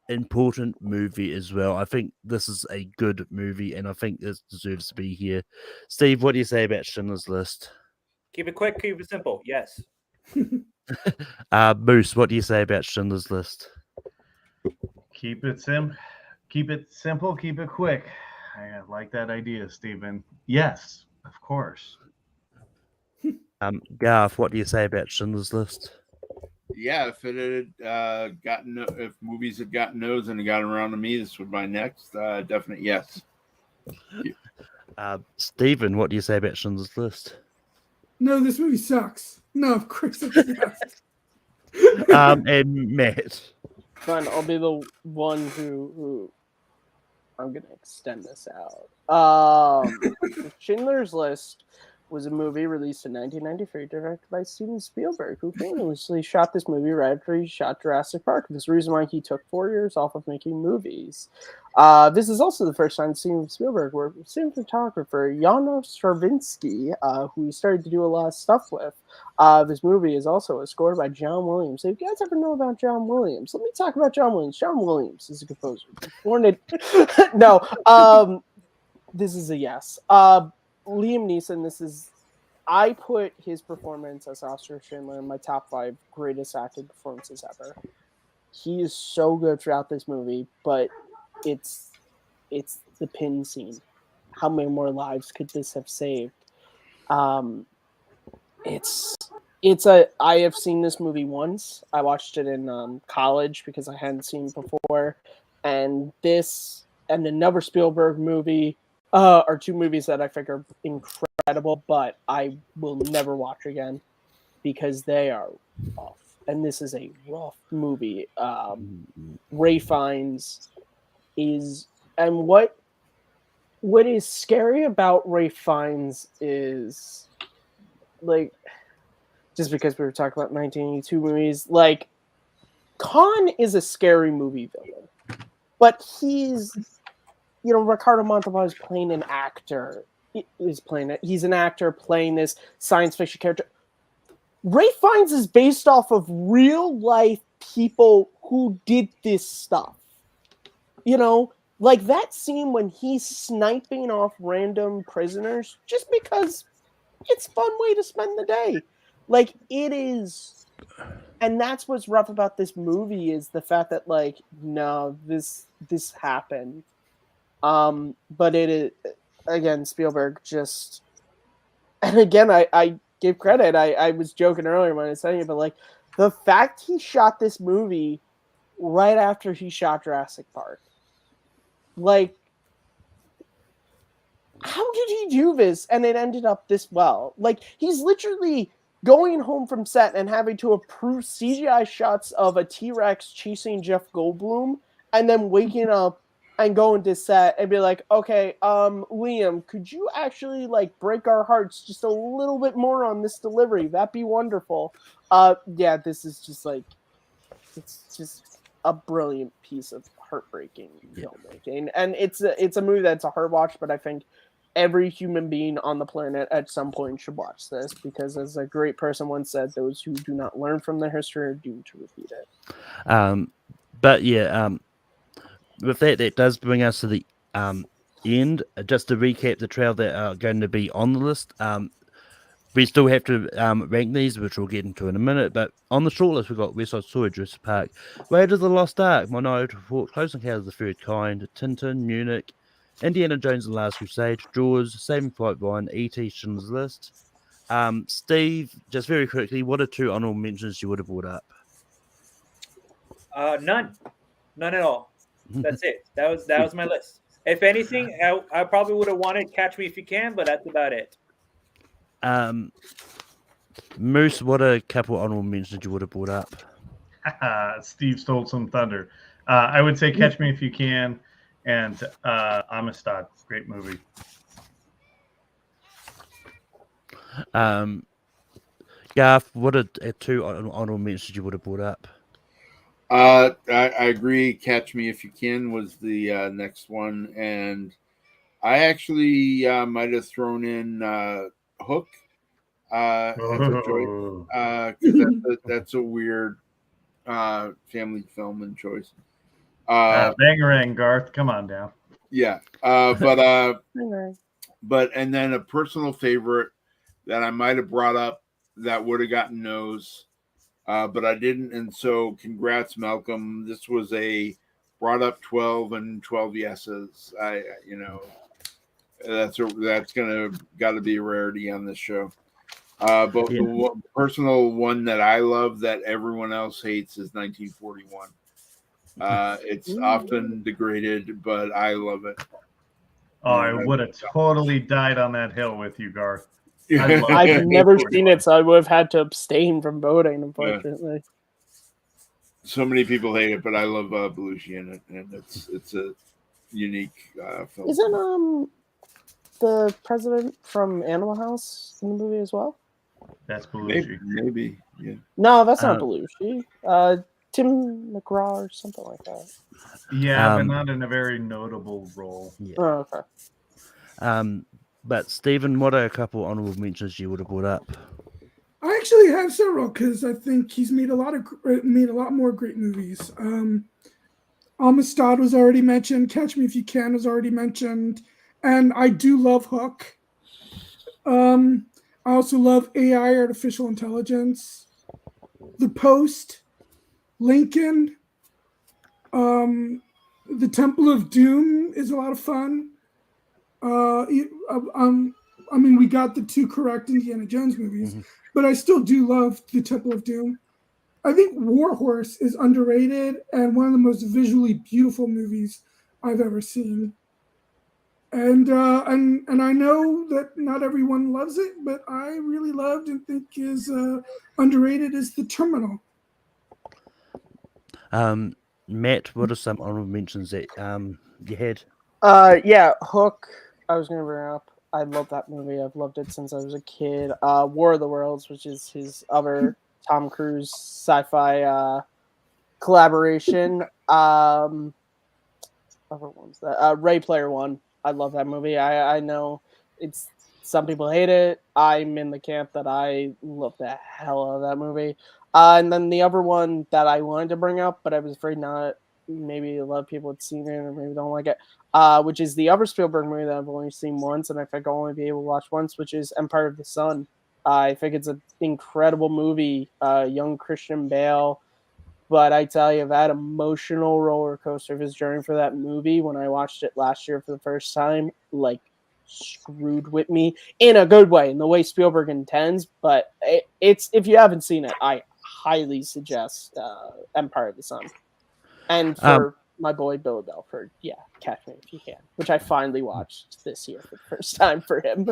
important movie as well. I think this is a good movie and I think this deserves to be here. Steve, what do you say about Schindler's List? Keep it quick, keep it simple. Yes. Moose, what do you say about Schindler's List? Keep it simple, keep it quick. I like that idea, Stephen. Yes, of course. Garth, what do you say about Schindler's List? Yeah, if it had if movies had gotten those and it got around to me, this would be my next definite yes. Stephen, what do you say about Schindler's List? No, this movie sucks. No, of course it's yes. And Matt. Fine, I'll be the one who I'm gonna extend this out. Schindler's List was a movie released in 1993, directed by Steven Spielberg, who famously shot this movie right after he shot Jurassic Park. There's a reason why he took 4 years off of making movies. This is also the first time Steven Spielberg worked with cinematographer Janusz Straczynski, who he started to do a lot of stuff with. This movie is also a score by John Williams. So if you guys ever know about John Williams, let me talk about John Williams. John Williams is a composer. Born in... No, this is a yes. Liam Neeson, I put his performance as Oscar Schindler in my top 5 greatest acting performances ever. He is so good throughout this movie, but it's the pin scene. How many more lives could this have saved? I have seen this movie once. I watched it in college because I hadn't seen it before, and this and another Spielberg movie are 2 movies that I think are incredible, but I will never watch again because they are rough. And this is a rough movie. Ray Fiennes is, and what is scary about Ray Fiennes is, like, just because we were talking about 1982 movies, like, Khan is a scary movie villain, but he's, Ricardo Montalban is playing an actor. He's an actor playing this science fiction character. Ray Fiennes is based off of real life people who did this stuff. Like that scene when he's sniping off random prisoners just because it's a fun way to spend the day. Like it is. And that's what's rough about this movie is the fact that like, no, this happened. But it is, again, Spielberg just, and again, I give credit. I was joking earlier when I was saying it, but like the fact he shot this movie right after he shot Jurassic Park, like, how did he do this? And it ended up this well. Like he's literally going home from set and having to approve CGI shots of a T-Rex chasing Jeff Goldblum, and then waking up and going to set and be like, okay, Liam, could you actually like break our hearts just a little bit more on this delivery? That'd be wonderful. Yeah, this is just like, it's just a brilliant piece of heartbreaking filmmaking, and it's a movie that's a hard watch, but I think every human being on the planet at some point should watch this because, as a great person once said, those who do not learn from their history are doomed to repeat it. But yeah, with that does bring us to the end. Just to recap the trail that are going to be on the list, we still have to rank these, which we'll get into in a minute. But on the shortlist, we've got West Side Story, Jurassic Park, Raiders of the Lost Ark, Monarch Report, Close Encounters of the Third Kind, Tintin, Munich, Indiana Jones and the Last Crusade, Jaws, Saving Private Ryan, E.T. Schindler's List. Steve, just very quickly, what are 2 honorable mentions you would have brought up? None at all. That's it. That was my list. If anything, I probably would have wanted Catch Me If You Can, but that's about it. Moose, what a couple honorable mentions you would have brought up? Steve stole some thunder. I would say Catch Me If You Can and Amistad. Great movie. Garth, what are 2 honorable mentions you would have brought up? I agree. Catch Me If You Can was the next one, and I actually might have thrown in Hook as a choice because that's a weird family film and choice. Bangarang, Garth, come on down. Yeah, but and then a personal favorite that I might have brought up that would have gotten no's. But I didn't, and so congrats, Malcolm. This was a brought up 12 and 12 yeses. That's got to be a rarity on this show. But the personal one that I love that everyone else hates is 1941. It's often degraded, but I love it. Oh, I would have totally died on that hill with you, Garth. I've never seen it, so I would have had to abstain from voting, unfortunately. Yeah. So many people hate it, but I love Belushi in it, and it's a unique film. the president from Animal House in the movie as well? That's Belushi. Maybe, yeah. No, that's not Belushi. Tim McGraw or something like that. Yeah, but not in a very notable role. Yeah. Oh, okay. But Stephen, what are a couple honorable mentions you would have brought up? I actually have several because I think he's made a lot more great movies. Amistad was already mentioned. Catch Me If You Can was already mentioned, and I do love Hook. I also love AI, artificial intelligence, The Post, Lincoln. The Temple of Doom is a lot of fun. I mean, we got the 2 correct Indiana Jones movies, but I still do love the Temple of Doom. I think War Horse is underrated and one of the most visually beautiful movies I've ever seen. And I know that not everyone loves it, but I really loved and think is underrated is The Terminal. Matt, what are some honorable mentions that you had? Yeah, Hook. I was gonna bring up. I love that movie. I've loved it since I was a kid. War of the Worlds, which is his other Tom Cruise sci-fi collaboration. Other ones that Ready Player One. I love that movie. I know it's some people hate it. I'm in the camp that I love the hell out of that movie. And then the other one that I wanted to bring up, but I was afraid not. Maybe a lot of people had seen it or maybe don't like it. Which is the other Spielberg movie that I've only seen once, and I think I'll only be able to watch once, which is Empire of the Sun. I think it's an incredible movie. Young Christian Bale. But I tell you, that emotional roller coaster of his journey for that movie, when I watched it last year for the first time, like, screwed with me in a good way, in the way Spielberg intends. But it's if you haven't seen it, I highly suggest Empire of the Sun. And for my boy Bill Belford, yeah, Catch Me If You Can, which I finally watched this year for the first time for him.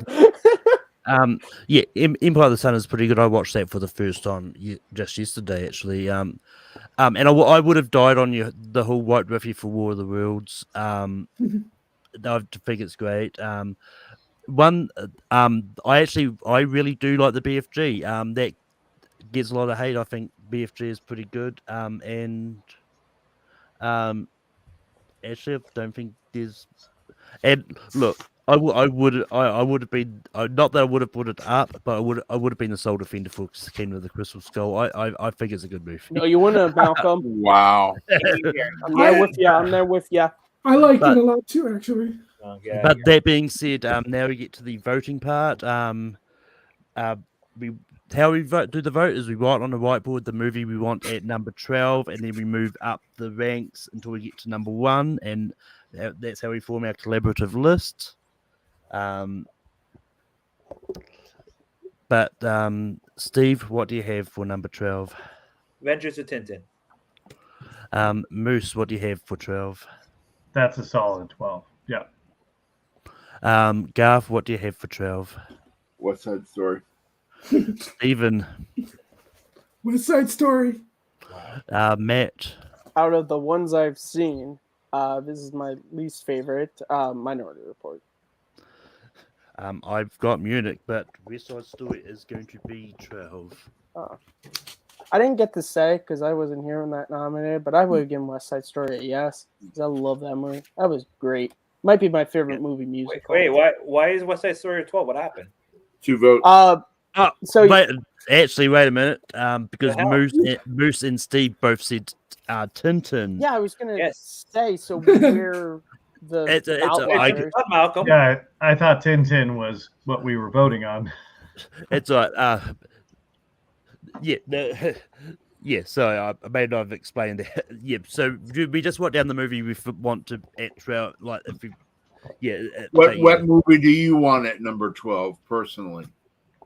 Yeah, Empire of the Sun is pretty good. I watched that for the first time just yesterday, actually. And I would have died on the whole White Riffy for War of the Worlds. I think it's great. I really do like the BFG. That gets a lot of hate. I think BFG is pretty good. Actually, I don't think there's. And look, I would have been not that I would have put it up, but I would have been the sole defender for Kingdom of the Crystal Skull. I think it's a good movie. No, you wouldn't have, Malcolm. Wow. I'm there with you. I'm there with you. I like it a lot too, actually. But that being said, now we get to the voting part. How we do the vote is we write on the whiteboard the movie we want at number 12, and then we move up the ranks until we get to number 1, and that's how we form our collaborative list. But Steve, what do you have for number 12? Adventures of Tintin. Moose, what do you have for 12? That's a solid 12. Yeah. Garth, what do you have for 12? West Side Story. Stephen. West Side Story. Matt. Out of the ones I've seen, this is my least favorite, Minority Report. I've got Munich, but West Side Story is going to be 12. I didn't get to say because I wasn't here when that nominated, but I would have given West Side Story a yes because I love that movie. That was great. Might be my favorite movie musical. Wait, why is West Side Story 12? What happened? 2 votes. So wait a minute. Because Moose and Steve both said Tintin. Yeah, I was gonna say. So we're the outliers. Malcolm. Yeah, I thought Tintin was what we were voting on. It's yeah. So I may not have explained that. Yeah. So we just wrote down the movie we want to at 12. Like if we, What movie do you want at number 12 personally?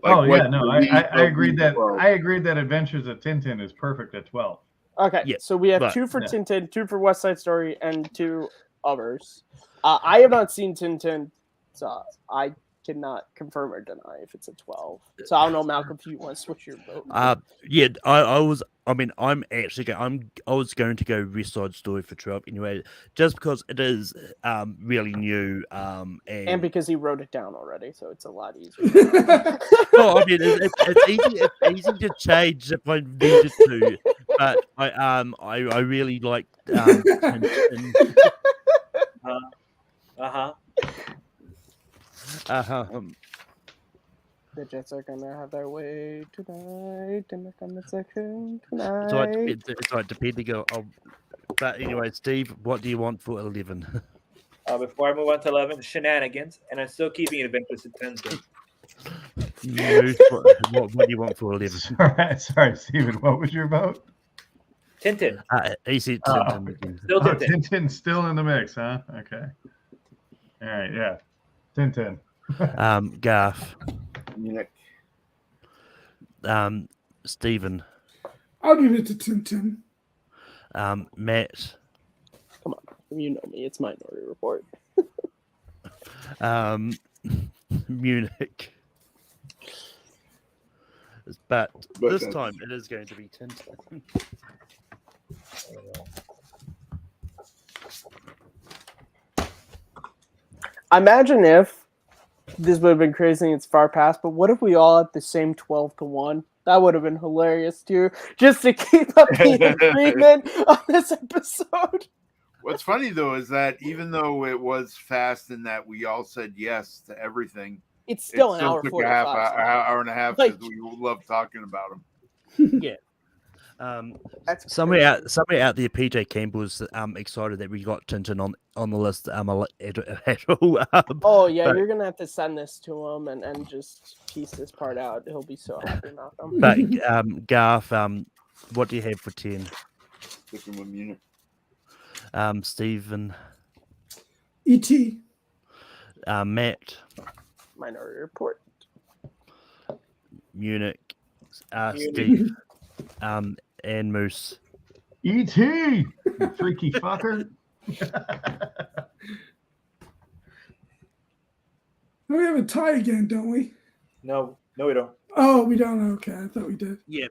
Like, I agreed that Adventures of Tintin is perfect at 12. Okay, so we have 2 for Tintin, 2 for West Side Story, and 2 others. I have not seen Tintin, so I cannot confirm or deny if it's a 12. So I don't know, Malcolm, if you want to switch your vote. I I mean, I was going to go West Side Story for 12 anyway, just because it is really new. And because he wrote it down already, so it's a lot easier. Well, I mean, it's easy. It's easy to change if I needed to, but I really like Tintin. The Jets are gonna have their way tonight in the comment section tonight. It's like depending on. But anyway, Steve, what do you want for 11? Before I move on to 11, Shenanigans, and I'm still keeping Adventures of Tintin. What do you want for 11? Sorry, Steven. What was your vote? Tintin. He said Tintin again. Still Tintin. Tintin's still in the mix, huh? Okay. All right, yeah. Tintin. Garth. Munich. Stephen. I'll give it to Tintin. Matt. Come on, you know me. It's Minority Report. Munich. But this time it is going to be Tintin. Imagine if this would have been crazy. It's far past, but what if we all had the same 12-1? That would have been hilarious too, just to keep up the agreement on this episode. What's funny though is that even though it was fast and that we all said yes to everything, it's still an still hour took 45. hour and a half because we love talking about them. Yeah. Somewhere out there, PJ Campbell's excited that we got Tintin on the list. Oh yeah, you're gonna have to send this to him and just piece this part out. He'll be so happy, Malcolm. But Garth, what do you have for 10? Sticking with Munich. Stephen. E.T. Matt. Minority Report. Munich. Steve. And Moose. E.T. You freaky fucker. We have a tie again, don't we? No, we don't. Oh, we don't. Okay, I thought we did. Yeah,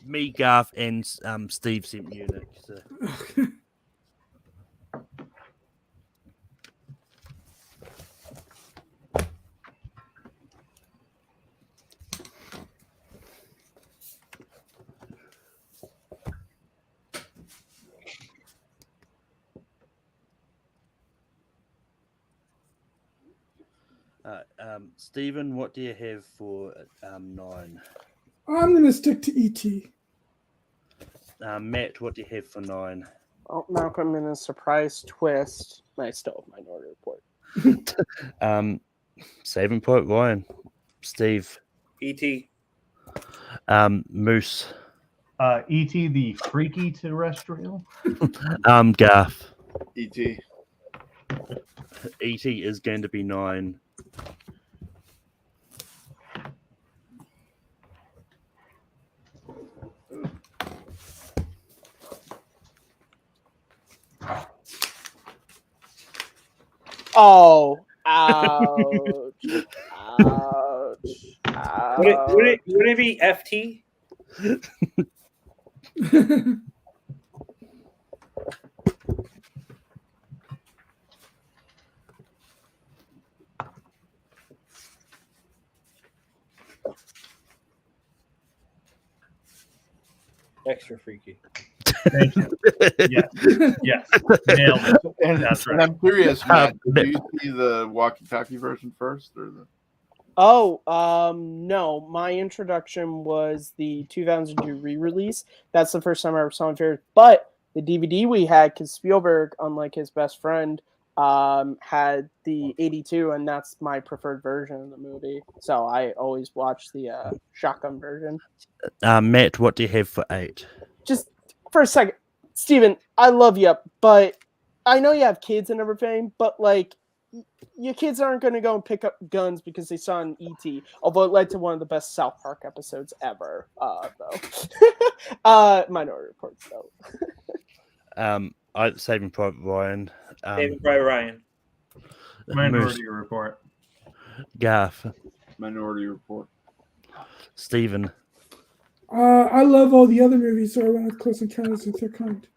me, Garth, and Steve sent Munich. So. Okay. Stephen, what do you have for 9? I'm going to stick to E.T. Matt, what do you have for 9? Oh, Malcolm, in a surprise twist, I still have Minority Report. Saving point, Ryan. Steve. E.T. Moose. E.T. the freaky terrestrial. Garth. E.T. E.T. is going to be 9. Oh, ouch. Ouch. Ouch. Would it be FT? Extra freaky. Thank you. Yes. Yes. Nailed it. That's right. I'm curious, Matt, did you see the walkie-talkie version first, or the? Oh, no. My introduction was the 2002 re-release. That's the first time I ever saw it. But the DVD we had, because Spielberg, unlike his best friend, had the 82, and that's my preferred version of the movie. So I always watch the shotgun version. Matt, what do you have for 8? Just for a second, Steven, I love you, but I know you have kids and everything, but like, your kids aren't going to go and pick up guns because they saw an ET, although it led to one of the best South Park episodes ever, though. Minority Report, though. Saving Private Ryan. Saving Private Ryan. Minority Report. Garth. Minority Report. Stephen. I love all the other movies, so I went with Close Encounters of the Third Kind.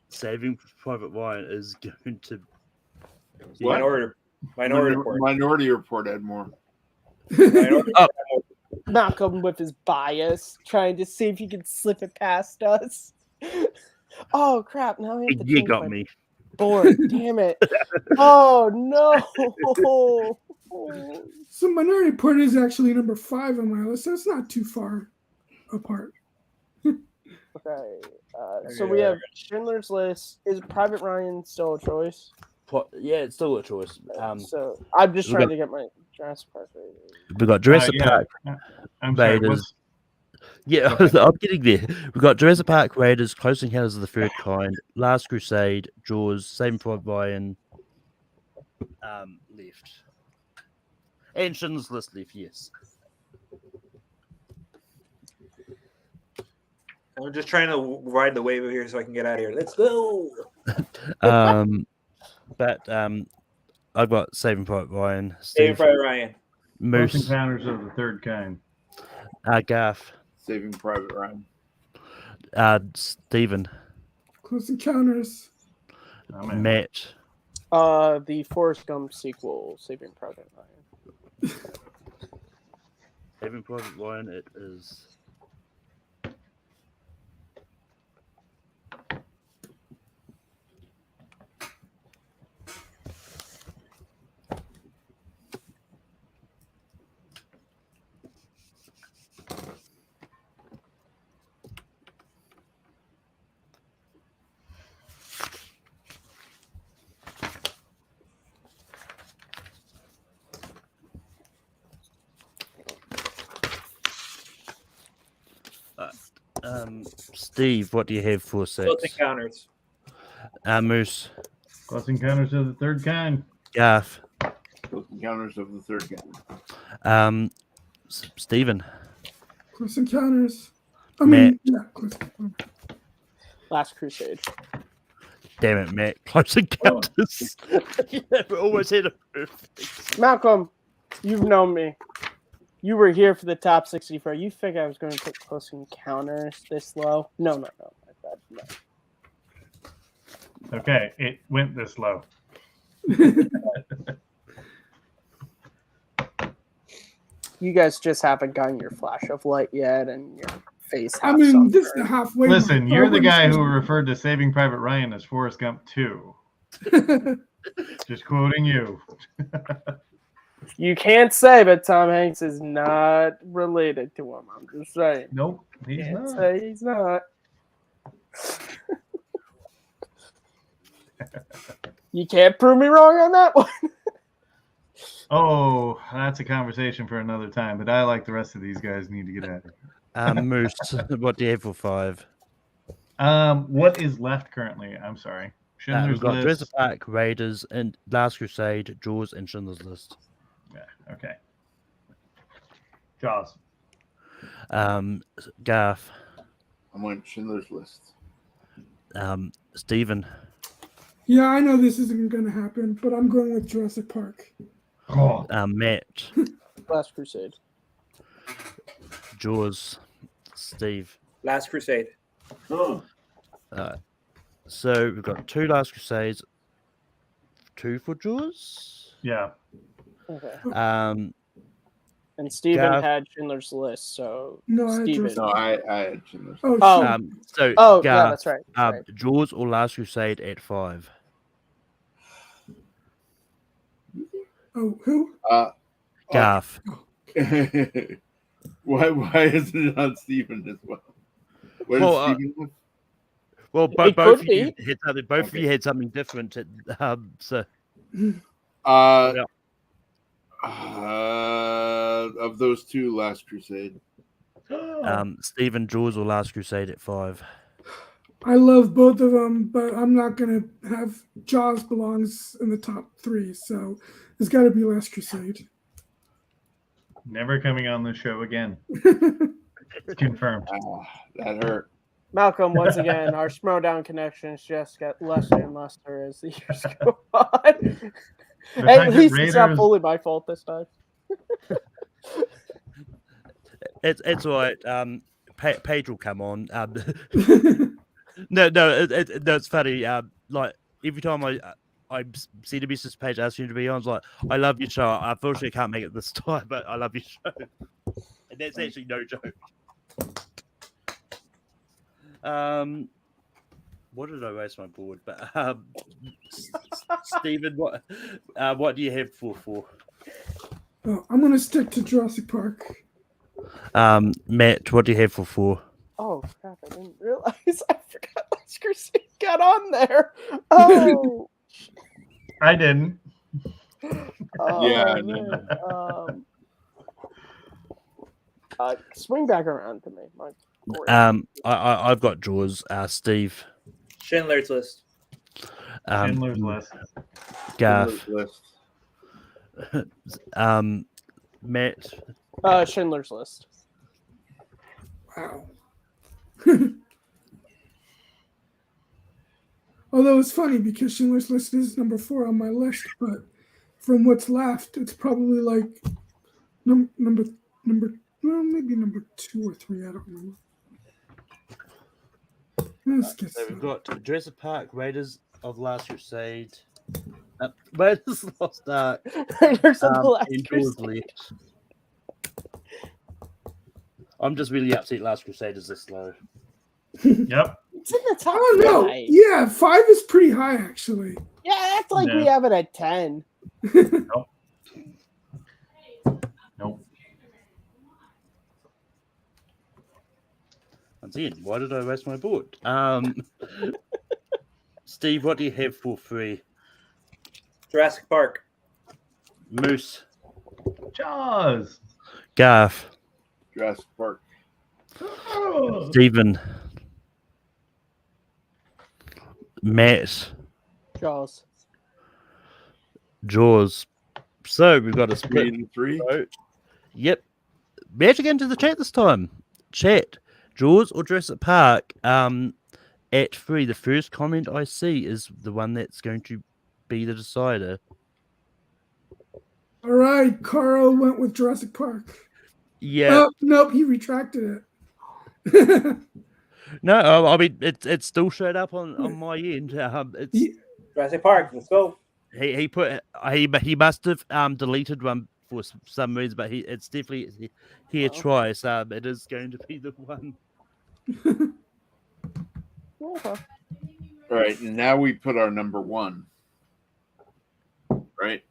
Saving Private Ryan is going to. What? Minority Report. Minority Report had more. Minority Oh. Malcolm with his bias, trying to see if he can slip it past us. Oh crap! Now I have to You change got my me. board. Damn it! Oh no! So Minority Report is actually number 5 on my list, so it's not too far apart. Okay, so we have Schindler's List. Is Private Ryan still a choice? Yeah, it's still a choice. So I'm just we trying got- to get my Jurassic Park. We got Jurassic Yeah. Park. I'm sorry. Raiders. Yeah, I'm getting there. We got Jurassic Park, Raiders, Close Encounters of the Third Kind, Last Crusade, Jaws, Saving Private Ryan, left, and Schindler's List left. Yes. I'm just trying to ride the wave over here so I can get out of here. Let's go. But I've got Saving Private Ryan, Saving Steve, Private Ryan. Close Moose, Encounters of the Third Kind. Gaff, Saving Private Ryan. Stephen, Close Encounters. Oh, man. Matt, The Forrest Gump sequel, Saving Private Ryan. Saving Private Ryan. It is. Steve, what do you have for Close 6? Encounters. Moose, Close Encounters of the Third Kind. Gaff, Close Encounters of the Third Kind. Stephen, Close Encounters. I Matt. mean, yeah, Close Encounters. Last Crusade. damn it, Matt, Close Encounters. Yeah, we almost had a perfect. Malcolm, you've known me. You were here for the top 64. You think I was going to put Close Encounters this low? No. My bad. No. Okay, it went this low. You guys just haven't gotten your flash of light yet, and your face. I half mean, this is the sunburned. halfway. Listen, mark. you're the guy who Everyone's referred to Saving Private Ryan as Forrest Gump 2. Just quoting you. You can't say that Tom Hanks is not related to him. I'm just saying. Nope, he's Can't not. say he's not. You can't prove me wrong on that one. Oh, that's a conversation for another time, but I like the rest of these guys need to get out of here. Moose, what do you have for 5? What is left currently? I'm sorry. Schindler's We've got List. Jurassic Park, Raiders, and Last Crusade, Jaws, and Schindler's List. Yeah, okay. Jaws. Garth, I went Schindler's List. Stephen, Yeah, I know this isn't going to happen, but I'm going with Jurassic Park. Oh, Matt, Last Crusade. Jaws, Steve. Last Crusade. Oh, So we've got 2 Last Crusades, 2 for Jaws. yeah. Okay. Um, And Steven Gav. had Schindler's List, so No, I had Steven. Jurassic no, I had Schindler's. Oh, Oh. shit. so Oh, yeah, Garth, that's right. That's right. Jaws or Last Crusade at 5. Oh, who? Garth. Why isn't it on Stephen as well? What Well, is Stephen with? Well, It both of could you had something. Both of you had something different. So Of those 2, Last Crusade. Stephen, Jaws or Last Crusade at 5. I love both of them, but I'm not going to have Jaws belongs in the top 3, so it's got to be Last Crusade. Never coming on the show again. Confirmed. That hurt. Malcolm, once again, our Schmodown connections just get lesser and lesser as the years go on. The Hey, fact at that least it's not Raiders- fully my fault this time. It's all right. Paige will come on. No, it's funny. Like every time I see the Mrs. Page asking you to be on, I was like, I love your show. Unfortunately, I can't make it this time, but I love your show, and that's actually no joke. What did I waste my board? But Stephen, what do you have for? Oh, I'm gonna stick to Jurassic Park. Matt, what do you have for 4? Oh crap! I didn't realize. I forgot Last Crusade got on there. Oh. I didn't. Yeah, I man. Swing back around to me. I've got Jaws. Steve. Schindler's List. Schindler's List. Garth. List. Matt. Schindler's List. Wow. Although it's funny because Schindler's List is number 4 on my list, but from what's left, it's probably like number well, maybe number 2 or 3. I don't remember. So we've got Jurassic Park, Raiders of Last Crusade, Raiders of Lost Ark, Raiders of the Last and Jaws Crusade. left. I'm just really upset Last Crusade is this low. Yep. It's in the top. I don't know. 5. Yeah, 5 is pretty high actually. Yeah, that's like we have it at 10. Nope. Nope. Once again, why did I waste my board? Steve, what do you have for 3? Jurassic Park. Moose. Jaws. Garth. Jurassic Park. Oh. Stephen. Matt. Jaws. Jaws. So we've got a 3 split and 3. vote. Yep. We actually get into the chat this time. Chat. Jaws or Jurassic Park? At 3, the first comment I see is the one that's going to be the decider. All right, Carl went with Jurassic Park. Yeah. Oh, nope, he retracted it. No, I mean it still showed up on my end. It's Jurassic Park. Let's go. he must have deleted one for some reason, but it's definitely here twice. It is going to be the one. Okay. All right, and now we put our number 1. Right?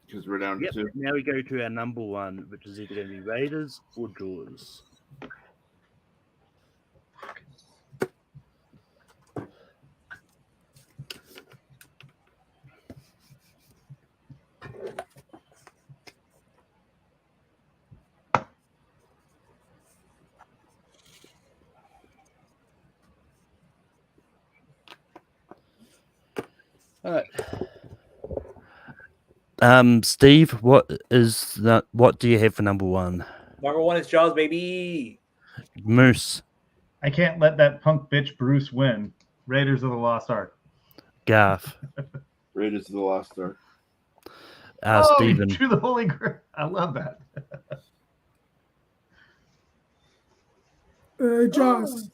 Because we're down to Yep. 2. Now we go to our number 1, which is either going to be Raiders or Jaws. All right. Steve, what do you have for number 1? Number 1 is Jaws, baby. Moose. I can't let that punk bitch Bruce win. Raiders of the Lost Ark. Garth. Raiders of the Lost Ark. Stephen. True the Holy Grail. I love that. Jaws.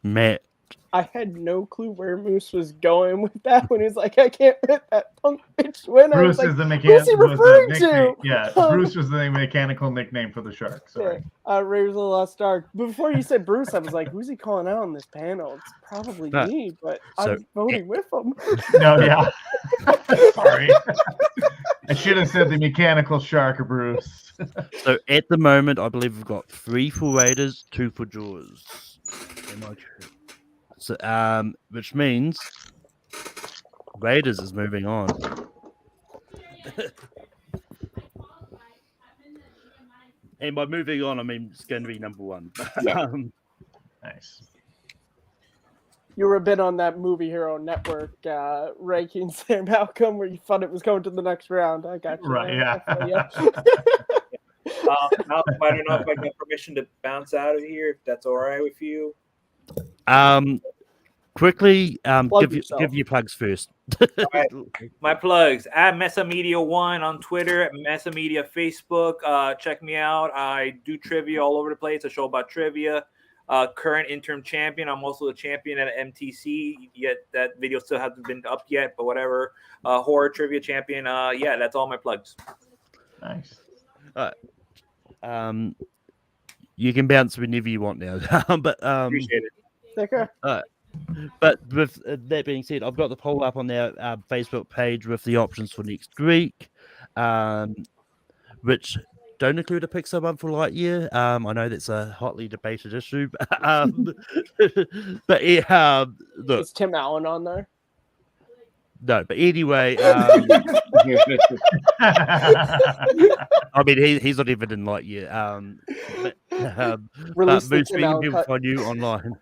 Matt. I had no clue where Moose was going with that when he's like, I can't let that punk bitch win. I was Bruce like, is the who's he referring to? Yeah, Bruce was the mechanical nickname for the shark. Sorry. Raiders of the Lost Ark. Before you said Bruce, I was like, who's he calling out on this panel? It's probably me, but I'm voting with him. No, yeah. Sorry. I should have said the mechanical shark, Bruce. So at the moment, I believe we've got 3 for Raiders, 2 for Jaws. Am I true? So, which means Raiders is moving on. And by moving on, I mean it's going to be number 1. Yeah. Nice. You were a bit on that Movie Hero Network rankings there, Malcolm, where you thought it was going to the next round. I got you. Right, yeah. Malcolm, I don't know if I get permission to bounce out of here, if that's all right with you. Quickly, Plug give your plugs first. Right. My plugs at Mesa Media 1 on Twitter, at Mesa Media Facebook. Check me out. I do trivia all over the place. A show about trivia. current interim champion. I'm also the champion at MTC. Yet that video still hasn't been up yet, but whatever. Horror trivia champion. Yeah, that's all my plugs. Nice. You can bounce whenever you want now. But Appreciate it. Take care. But with that being said, I've got the poll up on our Facebook page with the options for next week, which don't include a Pixar one for Lightyear. I know that's a hotly debated issue, but yeah, look, Is Tim Allen on there? no. But anyway, I mean, he's not even in Lightyear. Release but the Moose, Tim we can Allen people cut. find you online.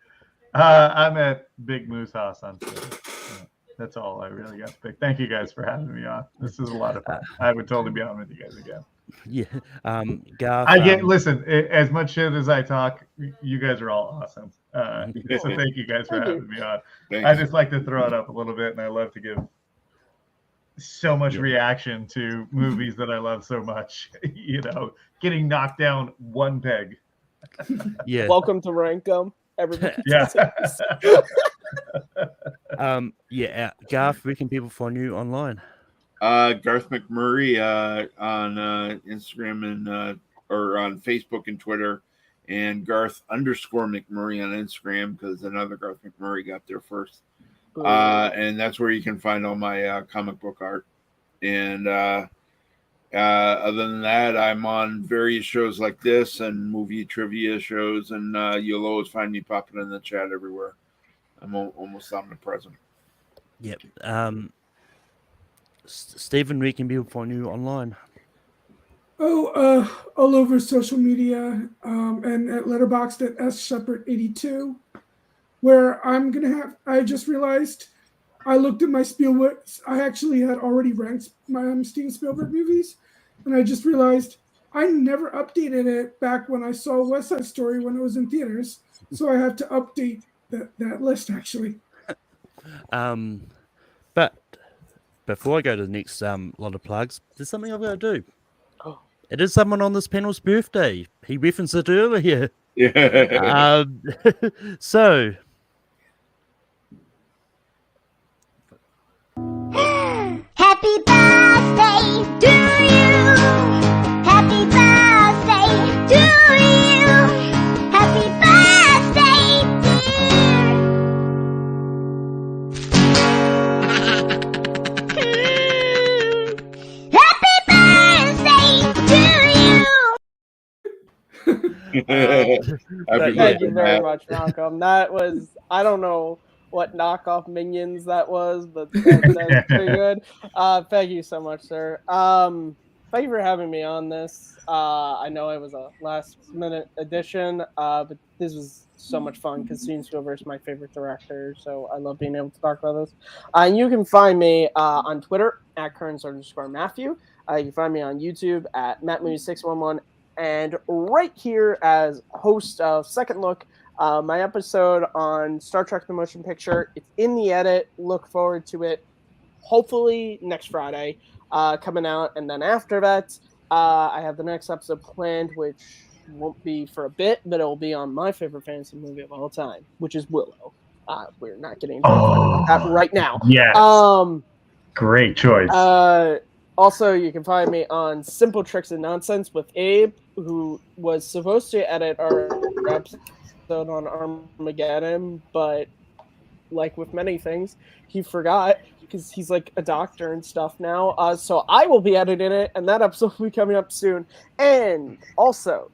I'm at Big Moose House on Twitter. Yeah, that's all I really got to pick. Thank you guys for having me on. This is a lot of fun. I would totally be on with you guys again. Yeah, Garth, I get listen. As much shit as I talk, you guys are all awesome. So thank you guys for having me on. Thanks. I just like to throw it up a little bit, and I love to give so much reaction to movies that I love so much. You know, getting knocked down one peg. yeah. Welcome to Rankum. Everybody. Yeah. Garth, where can people find you online? Garth McMurray on Instagram and or on Facebook and Twitter, and Garth_McMurray on Instagram because another Garth McMurray got there first. And that's where you can find all my comic book art. And other than that, I'm on various shows like this and movie trivia shows, and you'll always find me popping in the chat everywhere. I'm almost omnipresent. Yep. Stephen, where can people find you online? All over social media, and at Letterboxd at sShepherd82, where I just realized I looked at my Spielberg. I actually had already ranked my Steven Spielberg movies, and I just realized I never updated it back when I saw West Side Story when it was in theaters. So I have to update that list actually. But before I go to the next lot of plugs, there's something I've got to do. Oh. It is someone on this panel's birthday. He referenced it earlier. Yeah. So. Happy birthday to you. Happy birthday to you. Happy birthday, dear. Happy birthday to you. Thank you very much, Malcolm. That was, I don't know what knockoff Minions that was, but that's pretty good. Thank you so much, sir. Thank you for having me on this. I know it was a last-minute addition, but this was so much fun because Steven Spielberg is my favorite director, so I love being able to talk about this. And you can find me on Twitter at Kearns_Matthew. You can find me on YouTube at MattMovies611, and right here as host of Second Look, my episode on Star Trek The Motion Picture. It's in the edit. Look forward to it. Hopefully next Friday coming out. And then after that, I have the next episode planned, which won't be for a bit, but it will be on my favorite fantasy movie of all time, which is Willow. We're not getting into that right now. Yes. Great choice. Also, you can find me on Simple Tricks and Nonsense with Abe, who was supposed to edit our episode on Armageddon, but like with many things, he forgot because he's like a doctor and stuff now. So I will be editing it, and that episode will be coming up soon. And also,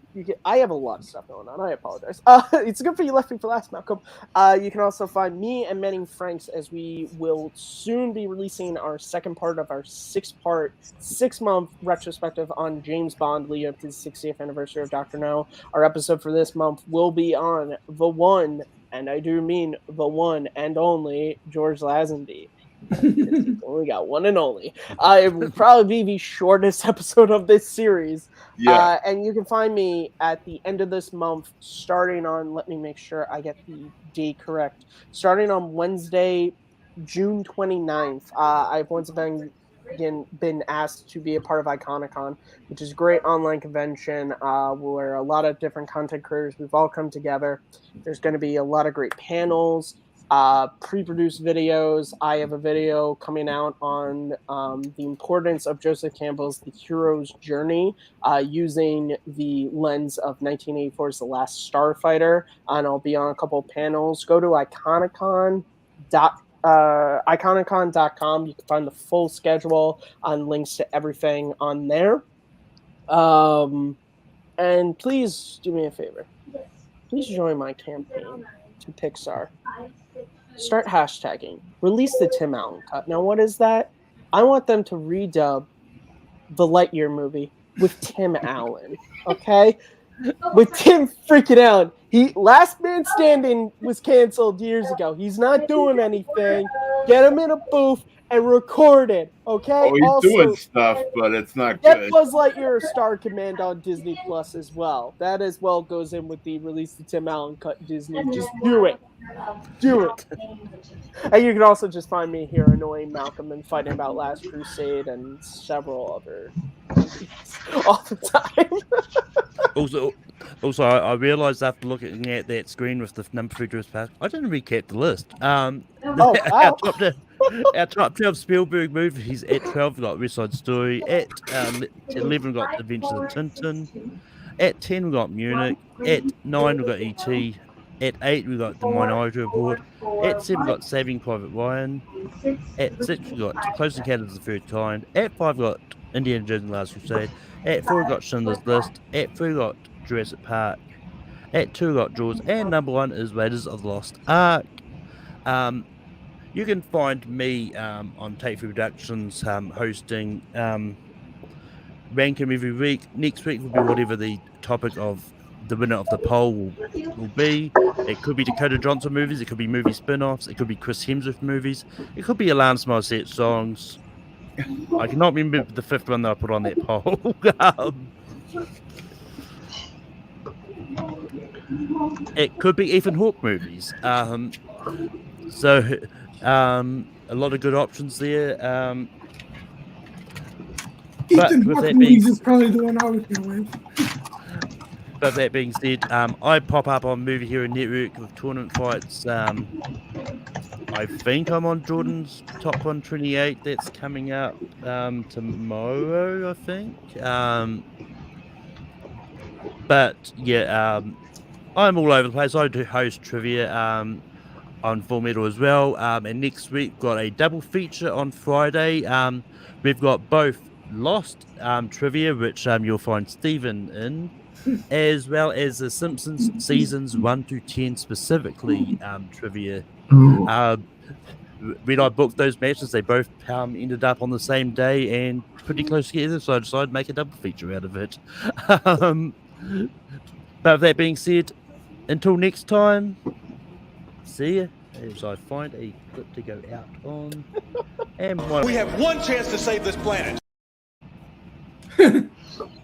I have a lot of stuff going on. I apologize. It's good for you left me for last, Malcolm. You can also find me and Manning Franks as we will soon be releasing our second part of our 6-part, 6-month retrospective on James Bond leading up to the 60th anniversary of Dr. No. Our episode for this month will be on the one, and I do mean the one and only, George Lazenby. Only got one and only. It will probably be the shortest episode of this series. Yeah. And you can find me at the end of this month, starting on, let me make sure I get the date correct, starting on Wednesday, June 29th. I've once again been asked to be a part of Iconicon, which is a great online convention where a lot of different content creators, we've all come together. There's going to be a lot of great panels, pre-produced videos. I have a video coming out on the importance of Joseph Campbell's The Hero's Journey using the lens of 1984's The Last Starfighter, and I'll be on a couple of panels. Go to iconicon.com. You can find the full schedule and links to everything on there. And please do me a favor. Please join my campaign to Pixar. Start hashtagging. Release the Tim Allen cut. Now, what is that? I want them to redub the Lightyear movie with Tim Allen. Okay? With Tim freaking Allen. Last Man Standing was canceled years ago. He's not doing anything. Get him in a booth and record it. Okay? Oh, he's also, doing stuff, but it's not get good. Buzz Lightyear Star Command on Disney Plus as well. That as well goes in with the release the Tim Allen cut Disney. Just do it. Do it. And you can also just find me here annoying Malcolm and fighting about Last Crusade and several other all the time. Also, I realised after looking at that screen with the number 3 Jurassic Park, I didn't recap the list. Wow. Our top 12 Spielberg movies at 12 we got West Side Story. At 11 we got Adventures of Tintin. At 10 we got Munich. At 9 we got E.T. At 8 we got the Minority Report. At 7 we got Saving Private Ryan. At 6 we got Close Encounters of the Third Kind. At 5 we got Indiana Jones and the Last Crusade. At 4 we got Schindler's List. At 3 we got Jurassic Park. At 2 we got Jaws. And number 1 is Raiders of the Lost Ark. You can find me on Take 3 Productions hosting Ranking every week. Next week will be whatever the topic of the winner of the poll will be. It could be Dakota Johnson movies, it could be movie spin-offs, it could be Chris Hemsworth movies, it could be Alanis Morissette songs. I cannot remember the 5th one that I put on that poll. It could be Ethan Hawke movies. So a lot of good options there. Ethan Hawke movies is probably the one I would go with. But that being said, I pop up on Movie Hero Network with tournament fights. I think I'm on Jordan's Top 128. That's coming out tomorrow, I think. But yeah, I'm all over the place. I do host trivia on Full Metal as well. And next week, got a double feature on Friday. We've got both Lost trivia, which you'll find Stephen in, as well as the Simpsons seasons 1 to 10 specifically trivia. When I booked those matches, they both ended up on the same day and pretty close together, so I decided to make a double feature out of it. But that being said, until next time, see ya, as I find a clip to go out on. And We have one chance to save this planet.